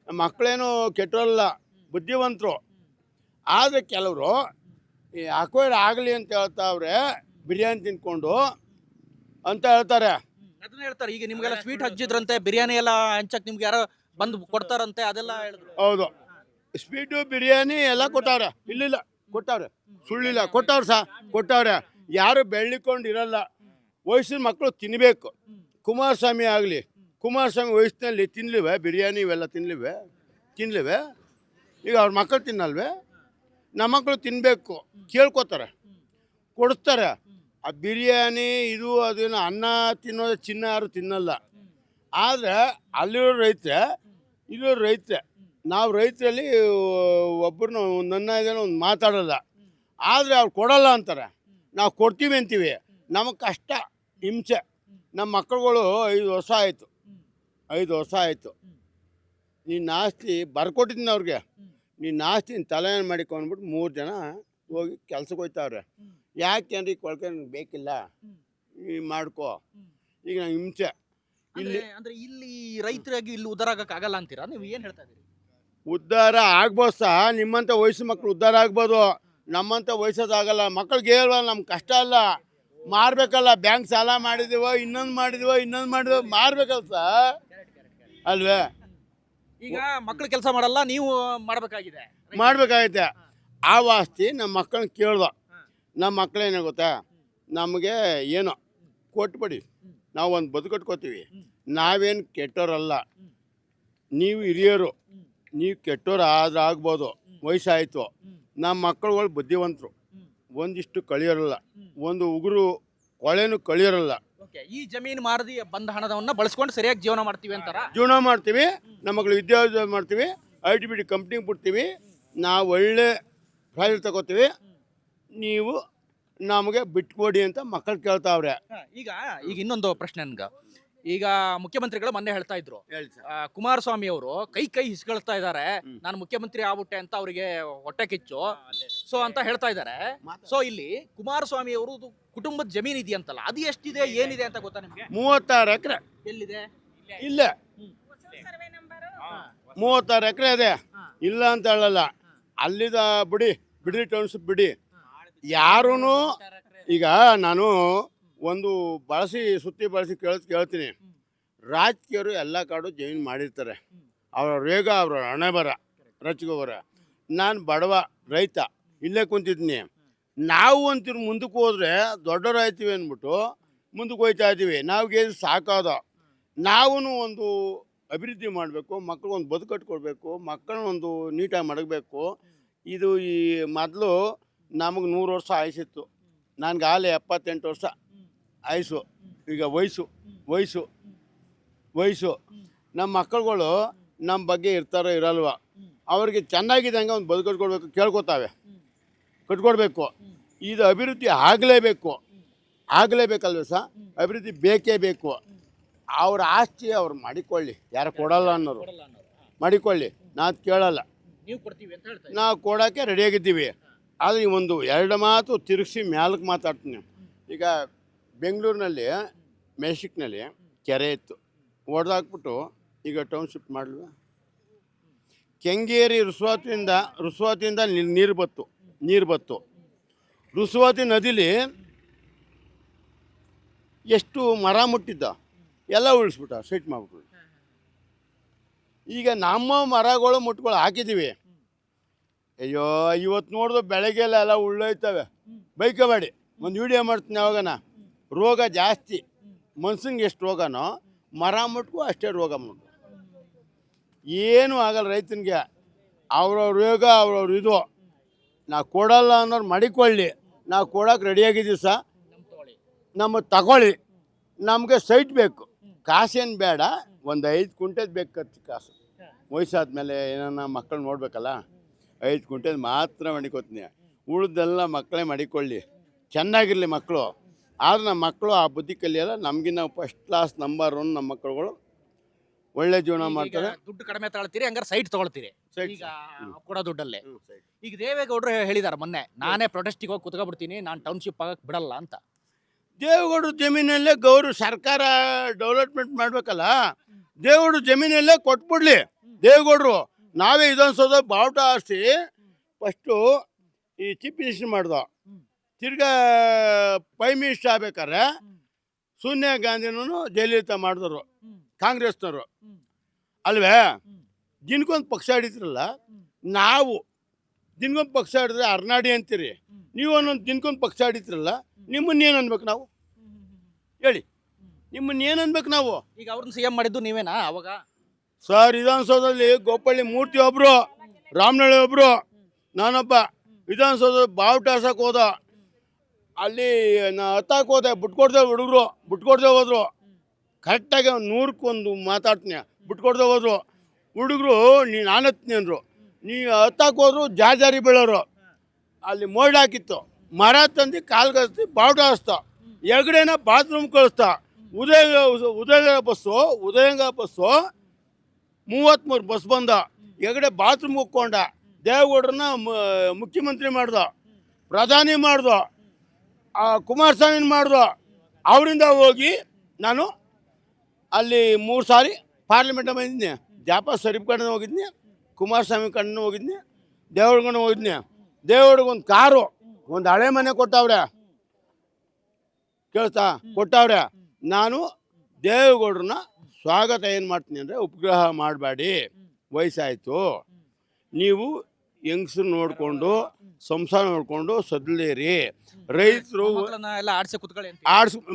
ನಮ್ಮ ಮಕ್ಕಳೇನು ಕೆಟ್ಟೋಲ್ಲ, ಬುದ್ಧಿವಂತರು. ಆದರೆ ಕೆಲವರು ಈ ಅಕ್ವೈರ್ ಆಗಲಿ ಅಂತ ಹೇಳ್ತಾವ್ರೆ, ಬಿರಿಯಾನಿ ತಿನ್ಕೊಂಡು ಅಂತ ಹೇಳ್ತಾರೆ.
ಅದನ್ನ ಹೇಳ್ತಾರೆ. ಈಗ ನಿಮ್ಗೆಲ್ಲ ಸ್ವೀಟ್ ಹಚ್ಚಿದ್ರಂತೆ, ಬಿರಿಯಾನಿ ಎಲ್ಲ ಹಂಚಕ್ ನಿಮ್ಗೆ ಯಾರೋ ಬಂದು ಕೊಡ್ತಾರಂತೆ, ಅದೆಲ್ಲ ಹೇಳಿದ್ರು.
ಹೌದು, ಸ್ವೀಟು ಬಿರಿಯಾನಿ ಎಲ್ಲ ಕೊಟ್ಟವ್ರೆ. ಇಲ್ಲಿಲ್ಲ, ಕೊಟ್ಟವ್ರೆ, ಸುಳ್ಳಿಲ್ಲ, ಕೊಟ್ಟವ್ರು ಸಹ ಕೊಟ್ಟವ್ರೆ. ಯಾರು ಬೆಳ್ಳಿಕೊಂಡು ಇರಲ್ಲ. ವಯಸ್ಸಿನ ಮಕ್ಕಳು ತಿನ್ನಬೇಕು. ಕುಮಾರಸ್ವಾಮಿ ಆಗಲಿ, ಕುಮಾರಸ್ವಾಮಿ ವಯಸ್ಸಿನಲ್ಲಿ ತಿನ್ನಲಿವೆ ಬಿರಿಯಾನಿ ಇವೆಲ್ಲ ತಿನ್ನಲಿವೆ. ಈಗ ಅವ್ರ ಮಕ್ಕಳು ತಿನ್ನಲ್ವೇ? ನಮ್ಮ ಮಕ್ಕಳು ತಿನ್ನಬೇಕು, ಕೇಳ್ಕೊತಾರೆ, ಕೊಡಿಸ್ತಾರೆ. ಆ ಬಿರಿಯಾನಿ ಇದು ಅದೇನು ಅನ್ನ ತಿನ್ನೋದು ಚಿನ್ನ ಯಾರು ತಿನ್ನಲ್ಲ. ಆದರೆ ಅಲ್ಲಿರೋ ರೈತರೆ, ಇಲ್ಲಿರೋ ರೈತರೆ. ನಾವು ರೈತರಲ್ಲಿ ಒಬ್ಬರನ್ನ ನನ್ನ ಇದನ್ನು ಒಂದು ಮಾತಾಡಲ್ಲ. ಆದರೆ ಅವ್ರು ಕೊಡಲ್ಲ ಅಂತಾರೆ, ನಾವು ಕೊಡ್ತೀವಿ ಅಂತೀವಿ. ನಮಗೆ ಕಷ್ಟ, ಹಿಂಸೆ. ನಮ್ಮ ಮಕ್ಕಳುಗಳು 5 ವರ್ಷ ಆಯಿತು, 5 ವರ್ಷ ಆಯಿತು. ನಿನ್ನ ಆಸ್ತಿ ಬರ್ಕೊಟ್ಟಿದ್ದೀನಿ ಅವ್ರಿಗೆ, ನಿನ್ನ ಆಸ್ತಿನ ತಲೆಯನ್ನು ಮಾಡಿಕೊಂಡ್ಬಿಟ್ಟು 3 ಜನ ಹೋಗಿ ಕೆಲ್ಸಕ್ಕೆ ಹೋಯ್ತಾವ್ರೆ. ಯಾಕೆ ಅಂದ್ರೆ ಈ ಕೊಳ್ಕೆ ನನಗೆ ಬೇಕಿಲ್ಲ, ಈ ಮಾಡ್ಕೋ. ಈಗ ನಂಗೆ ಹಿಂಸೆ.
ಅಂದ್ರೆ ಇಲ್ಲಿ ರೈತರಾಗಿ ಇಲ್ಲಿ ಉದ್ಧಾರ ಆಗಕ್ಕಾಗಲ್ಲ ಅಂತೀರಾ? ನೀವು ಏನು ಹೇಳ್ತಾ ಇದ್ದೀರಿ?
ಉದ್ಧಾರ ಆಗ್ಬೋದು ಸಹ, ನಿಮ್ಮಂಥ ವಯಸ್ಸು ಮಕ್ಕಳು ಉದ್ಧಾರ ಆಗ್ಬೋದು, ನಮ್ಮಂಥ ವಯಸ್ಸೋದಾಗಲ್ಲ. ಮಕ್ಕಳಿಗೆ ಹೇಳ್ವ, ನಮ್ಗೆ ಕಷ್ಟ ಅಲ್ಲ, ಮಾರಬೇಕಲ್ಲ. ಬ್ಯಾಂಕ್ ಸಾಲ ಮಾಡಿದೀವೋ, ಇನ್ನೊಂದು ಮಾಡಿದೀವೋ ಮಾರಬೇಕಲ್ಲ ಸರ್, ಅಲ್ವೇ?
ಈಗ ಮಕ್ಕಳು ಕೆಲಸ ಮಾಡಲ್ಲ, ನೀವು ಮಾಡಬೇಕಾಗಿದೆ.
ಮಾಡ್ಬೇಕಾಗೈತೆ. ಆ ವಾಸ್ತಿ ನಮ್ಮ ಮಕ್ಕಳನ್ನ ಕೇಳ್ದ. ನಮ್ಮ ಮಕ್ಕಳೇನೋ ಗೊತ್ತಾ, ನಮಗೆ ಏನೋ ಕೊಟ್ಬಿಡಿ, ನಾವು ಒಂದು ಬದುಕಟ್ಕೋತೀವಿ, ನಾವೇನು ಕೆಟ್ಟೋರಲ್ಲ, ನೀವು ಹಿರಿಯರು, ನೀವು ಕೆಟ್ಟೋರು ಆದ್ರೆ ಆಗ್ಬೋದು, ವಯಸ್ಸಾಯಿತು. ನಮ್ಮ ಮಕ್ಕಳುಗಳು ಬುದ್ಧಿವಂತರು, ಒಂದಿಷ್ಟು ಕಳಿಯೋರಲ್ಲ, ಒಂದು ಉಗುರು ಕೊಳೆನೂ ಕಳಿಯೋರಲ್ಲ.
ಓಕೆ, ಈ ಜಮೀನು ಮಾರದಿ ಬಂದ ಹಣವನ್ನ ಬಳಸ್ಕೊಂಡು ಸರಿಯಾಗಿ ಜೀವನ ಮಾಡ್ತೀವಿ ಅಂತಾರ.
ಜೀವನ ಮಾಡ್ತೀವಿ, ನಮ್ಮ ಮಕ್ಕಳು ವಿದ್ಯಾಭ್ಯಾಸ ಮಾಡ್ತೀವಿ, IT ಕಂಪ್ನಿಗೆ ಬಿಡ್ತೀವಿ, ನಾವು ಒಳ್ಳೆ ಪ್ರಾಜೆಕ್ಟ್ ತಗೋತೀವಿ, ನೀವು ನಮಗೆ ಬಿಟ್ಕೊಡಿ ಅಂತ ಮಕ್ಕಳು ಕೇಳ್ತಾವ್ರೆ.
ಈಗ ಈಗ ಇನ್ನೊಂದು ಪ್ರಶ್ನೆ ನನ್ಗೆ. ಈಗ ಮುಖ್ಯಮಂತ್ರಿಗಳು ಮೊನ್ನೆ ಹೇಳ್ತಾ ಇದ್ರು,
ಹೇಳಿ ಸರ್.
ಕುಮಾರಸ್ವಾಮಿ ಅವರು ಕೈ ಹಿಸ್ಕೊಳ್ತಾ ಇದ್ದಾರೆ, ನಾನು ಮುಖ್ಯಮಂತ್ರಿ ಆಗ್ಬಿಟ್ಟೆ ಅಂತ ಅವರಿಗೆ ಹೊಟ್ಟೆ ಕಿಚ್ಚು ಸೊ ಅಂತ ಹೇಳ್ತಾ ಇದ್ದಾರೆ. ಸೊ ಇಲ್ಲಿ ಕುಮಾರಸ್ವಾಮಿ ಅವರು ಕುಟುಂಬದ ಜಮೀನು ಇದೆಯಂತಲ್ಲ, ಅದು ಎಷ್ಟಿದೆ ಏನಿದೆ ಅಂತ ಗೊತ್ತಾ ನಿಮ್ಗೆ?
36 ಎಕರೆ
ಎಲ್ಲಿದೆ?
ಇಲ್ಲೇ 36 ಎಕರೆ ಇದೆ, ಇಲ್ಲ ಅಂತ ಹೇಳಲ್ಲ. ಅಲ್ಲಿದ ಬಿಡಿ ಟೌನ್ಶಿಪ್ ಬಿಡಿ, ಯಾರೂ ಈಗ ನಾನು ಒಂದು ಸುತ್ತಿ ಕೇಳ್ತೀನಿ, ರಾಜಕೀಯರು ಎಲ್ಲ ಕಾಡು ಜಮೀನು ಮಾಡಿರ್ತಾರೆ, ಅವರ ರೇಗ ಅವರ ಹಣೆ ಬರ ರಚಿಗೋರ. ನಾನು ಬಡವ ರೈತ ಇಲ್ಲೇ ಕುಂತಿದ್ದೀನಿ, ನಾವು ಅಂತೀವಿ ಮುಂದಕ್ಕೆ ಹೋದರೆ ದೊಡ್ಡವರಾಯ್ತೀವಿ ಅಂದ್ಬಿಟ್ಟು ಮುಂದಕ್ಕೆ ಹೋಗ್ತಾ ಇದ್ದೀವಿ. ನಾವಿಗೆ ಸಾಕಾದ, ನಾವು ಒಂದು ಅಭಿವೃದ್ಧಿ ಮಾಡಬೇಕು, ಮಕ್ಕಳಿಗೊಂದು ಬದುಕಟ್ಕೊಡ್ಬೇಕು, ಮಕ್ಕಳನ್ನೊಂದು ನೀಟಾಗಿ ಮಡಗಬೇಕು. ಇದು ಈ ಮೊದಲು ನಮಗೆ 100 ವರ್ಷ ಆಯುಸ್ಸಿತ್ತು, ನನಗೆ ಆಲೆ 78 ವರ್ಷ ಆಯುಸ್ಸು. ಈಗ ವಯಸ್ಸು ನಮ್ಮ ಮಕ್ಕಳುಗಳು ನಮ್ಮ ಬಗ್ಗೆ ಇರ್ತಾರೋ ಇರಲ್ವ, ಅವ್ರಿಗೆ ಚೆನ್ನಾಗಿದ್ದಂಗೆ ಒಂದು ಬದುಕಟ್ಕೊಡ್ಬೇಕು, ಕಟ್ಕೊಡ್ಬೇಕು. ಇದು ಅಭಿವೃದ್ಧಿ ಆಗಲೇಬೇಕಲ್ವ ಸರ್? ಅಭಿವೃದ್ಧಿ ಬೇಕೇ ಬೇಕು. ಅವ್ರ ಆಸ್ತಿ ಅವ್ರು ಮಾಡಿಕೊಳ್ಳಿ, ಯಾರು ಕೊಡಲ್ಲ ಅನ್ನೋರು ಮಾಡಿಕೊಳ್ಳಿ, ನಾವು ಕೇಳಲ್ಲ,
ನೀವು ಕೊಡ್ತೀವಿ ಅಂತ ಹೇಳ್ತಾ
ನಾವು ಕೊಡೋಕ್ಕೆ ರೆಡಿಯಾಗಿದ್ದೀವಿ. ಆದರೆ ಒಂದು 2 ಮಾತು ತಿರುಗಿಸಿ ಮ್ಯಾಲಕ್ಕೆ ಮಾತಾಡ್ತೀನಿ. ಈಗ ಬೆಂಗಳೂರಿನಲ್ಲಿ ಮೆಷಿಕ್ನಲ್ಲಿ ಕೆರೆ ಇತ್ತು, ಹೊಡೆದಾಕ್ಬಿಟ್ಟು ಈಗ ಟೌನ್ಶಿಪ್ ಮಾಡಲ್ವ. ಕೆಂಗೇರಿ ರುಸ್ವಾತಿಯಿಂದ ನೀರು ಬತ್ತು. ರುಸ್ವಾತಿ ನದಿಲಿ ಎಷ್ಟು ಮರ ಮುಟ್ಟಿದ್ದ ಎಲ್ಲ ಉಳಿಸ್ಬಿಟ್ಟ, ಸೈಟ್ ಮಾಡ್ಬಿಟ್ಟು. ಈಗ ನಮ್ಮ ಮರಗಳು ಮುಟ್ಗಳು ಹಾಕಿದ್ದೀವಿ. ಅಯ್ಯೋ, ಇವತ್ತು ನೋಡಿದ್ರೆ ಬೆಳಗ್ಗೆಲ್ಲ ಎಲ್ಲ ಉಳ್ಳೋಯ್ತವೆ, ಬೈಕಬೇಡಿ, ಒಂದು ವಿಡಿಯೋ ಮಾಡ್ತೀನಿ ಯಾವಾಗನ. ರೋಗ ಜಾಸ್ತಿ, ಮನ್ಸಂಗೆ ಎಷ್ಟು ರೋಗನೋ ಮರ ಮುಟ್ಕೋ ಅಷ್ಟೇ ರೋಗ ಮುಟ್ಕು, ಏನೂ ಆಗಲ್ಲ ರೈತನಿಗೆ. ಅವ್ರವ್ರ ರೋಗ ಅವ್ರವ್ರ ಇದು. ನಾವು ಕೊಡಲ್ಲ ಅನ್ನೋರು ಮಡಿಕೊಳ್ಳಿ, ನಾವು ಕೊಡೋಕೆ ರೆಡಿಯಾಗಿದ್ದೀವಿ ಸರ್, ನಮ್ಮ ತಗೊಳ್ಳಿ. ನಮಗೆ ಸೈಟ್ ಬೇಕು, ಕಾಸೇನು ಬೇಡ, ಒಂದು 5 ಕುಂಟೆದು ಬೇಕು ಖರ್ಚು ಕಾಸು. ವಯಸ್ಸಾದ್ಮೇಲೆ ಏನನ್ನ ಮಕ್ಕಳು ನೋಡಬೇಕಲ್ಲ, 5 ಕುಂಟೆದು ಮಾತ್ರ ಮಡಿಕೋತೀನಿ, ಉಳಿದೆಲ್ಲ ಮಕ್ಕಳೇ ಮಡಿಕೊಳ್ಳಿ, ಚೆನ್ನಾಗಿರಲಿ ಮಕ್ಕಳು. ಆದರೆ ನಮ್ಮ ಮಕ್ಕಳು ಆ ಬುದ್ಧಿ ಕಲಿಯಲ್ಲ, ನಮಗಿನ್ನ ಫಸ್ಟ್ ಕ್ಲಾಸ್ ನಂಬರ್ 1 ನಮ್ಮ ಮಕ್ಕಳುಗಳು ಒಳ್ಳೆ ಜೀವನ ಮಾಡ್ತಾರೆ.
ದುಡ್ಡು ಕಡಿಮೆ ತಗೊಳ್ತೀರಿ, ಹಂಗಾರೆ ಸೈಟ್ ತಗೊಳ್ತೀರಿ
ಸೈಟ್
ಈಗ ಕೊಡೋ ದುಡ್ಡಲ್ಲೇ. ಈಗ ದೇವೇಗೌಡರು ಹೇಳಿದಾರೆ ಮೊನ್ನೆ, ನಾನೇ ಪ್ರೊಟೆಸ್ಟಿಗೆ ಹೋಗಿ ಕುತ್ಕೊಬಿಡ್ತೀನಿ, ನಾನು ಟೌನ್ಶಿಪ್ ಆಗಕ್ಕೆ ಬಿಡಲ್ಲ ಅಂತ.
ದೇವೇಗೌಡರು ಜಮೀನಲ್ಲೇ ಸರ್ಕಾರ ಡೆವಲಪ್ಮೆಂಟ್ ಮಾಡಬೇಕಲ್ಲ, ದೇವೇಗೌಡರು ಜಮೀನಲ್ಲೇ ಕೊಟ್ಬಿಡ್ಲಿ. ದೇವೇಗೌಡರು ನಾವೇ ವಿಧಾನಸೌಧ ಬಾವುಟ ಹಾರಿಸಿ ಫಸ್ಟು ಈ ಚೀಫ್ ಮಿನಿಸ್ಟರ್ ಮಾಡ್ದೋ, ತಿರ್ಗಾ ಪ್ರೈಮ್ ಮಿನಿಸ್ಟರ್ ಆಗ್ಬೇಕಾದ್ರೆ ಸೋನಿಯಾ ಗಾಂಧಿನೂ ಜಯಲಲಿತಾ ಮಾಡಿದ್ರು, ಕಾಂಗ್ರೆಸ್ನವರು ಅಲ್ವೇ? ದಿನಕ್ಕೊಂದು ಪಕ್ಷ ಹಿಡಿತಿರಲ್ಲ, ನಾವು ದಿನಕ್ಕೊಂದು ಪಕ್ಷ ಹಿಡಿದ್ರೆ ಅರ್ನಾಡಿ ಅಂತೀರಿ, ನೀವು ಒಂದೊಂದು ದಿನಕ್ಕೊಂದು ಪಕ್ಷ ಹಿಡಿತಿರಲ್ಲ, ನಿಮ್ಮನ್ನೇನು ಅನ್ಬೇಕು ನಾವು ಹೇಳಿ? ನಿಮ್ಮನ್ನೇನು ಅನ್ಬೇಕು ನಾವು?
ಈಗ ಅವ್ರನ್ನ CM ಮಾಡಿದ್ದು ನೀವೇನಾ ಅವಾಗ?
ಸರ್, ವಿಧಾನಸೌಧದಲ್ಲಿ ಗೋಪಳ್ಳಿ ಮೂರ್ತಿ ಒಬ್ಬರು, ರಾಮನಳ್ಳಿ ಒಬ್ಬರು, ನಾನೊಬ್ಬ ವಿಧಾನಸೌಧ ಬಾವುಟ ಹಾಸಕ್ಕೆ ಹೋದ. ಅಲ್ಲಿ ಹತ್ತಾಕೆ ಹೋದೆ, ಬಿಟ್ಕೊಡ್ದೆ ಹೋದ್ರು. ಕರೆಕ್ಟಾಗಿ 100ಕ್ಕೆ ಮಾತಾಡ್ತೀನಿ, ಬಿಟ್ಕೊಡ್ದೆ ಹೋದ್ರು. ಹುಡುಗರು ನಾನು ಹತ್ತೀನಿ ಅಂದರು, ನೀ ಹತ್ತಾಕೆ ಹೋದ್ರು ಜಾರಿ ಬೀಳೋರು. ಅಲ್ಲಿ ಮೋಲ್ಡ್ ಹಾಕಿತ್ತು, ಮರ ತಂದು ಕಾಲ್ಗಸ್ತಿ ಬಾವುಟ ಹಾಸ್ತ, ಎಗಡೆನ ಬಾತ್ರೂಮ್ ಕಳಿಸ್ತಾ. ಉದಯಂಗ ಬಸ್ಸು 33 ಬಸ್ ಬಂದ, ಎಗಡೆ ಬಾತ್ರೂಮ್ ಹೋಗ್ಕೊಂಡ. ದೇವೇಗೌಡರನ್ನ ಮುಖ್ಯಮಂತ್ರಿ ಮಾಡ್ದ, ಪ್ರಧಾನಿ ಮಾಡ್ದ, ಕುಮಾರಸ್ವಾಮಿ ಮಾಡ್ದ. ಅವರಿಂದ ಹೋಗಿ ನಾನು ಅಲ್ಲಿ 3 ಸಾರಿ ಪಾರ್ಲಿಮೆಂಟ್ ಬಂದಿದ್ದೆ. ಜಾಫರ್ ಶರೀಫ್ ಕಡೆ ಹೋಗಿದ್ನಿ, ಕುಮಾರಸ್ವಾಮಿ ಕಡೆ ಹೋಗಿದ್ನಿ, ದೇವೇಗೌಡ ಕಡೆ ಹೋಗಿದ್ನಿ. ದೇವೇಗೌಡಗೊಂದು ಕಾರು, ಒಂದು ಹಳೆ ಮನೆ ಕೊಟ್ಟವ್ರೆ, ಕೇಳ್ತಾ ಕೊಟ್ಟವ್ರೆ. ನಾನು ದೇವೇಗೌಡರನ್ನ ಸ್ವಾಗತ ಏನು ಮಾಡ್ತೀನಿ ಅಂದರೆ, ಉಪಗ್ರಹ ಮಾಡಬೇಡಿ, ವಯಸ್ಸಾಯಿತು, ನೀವು ಹೆಂಗಸರು ನೋಡಿಕೊಂಡು ಸಂಸಾರ ನೋಡಿಕೊಂಡು ಸದ್ಲೇರಿ. ರೈತರು
ಎಲ್ಲ ಆಡ್ಸಿ ಕುತ್ಕೊಳ್ಳಿ ಅಂತ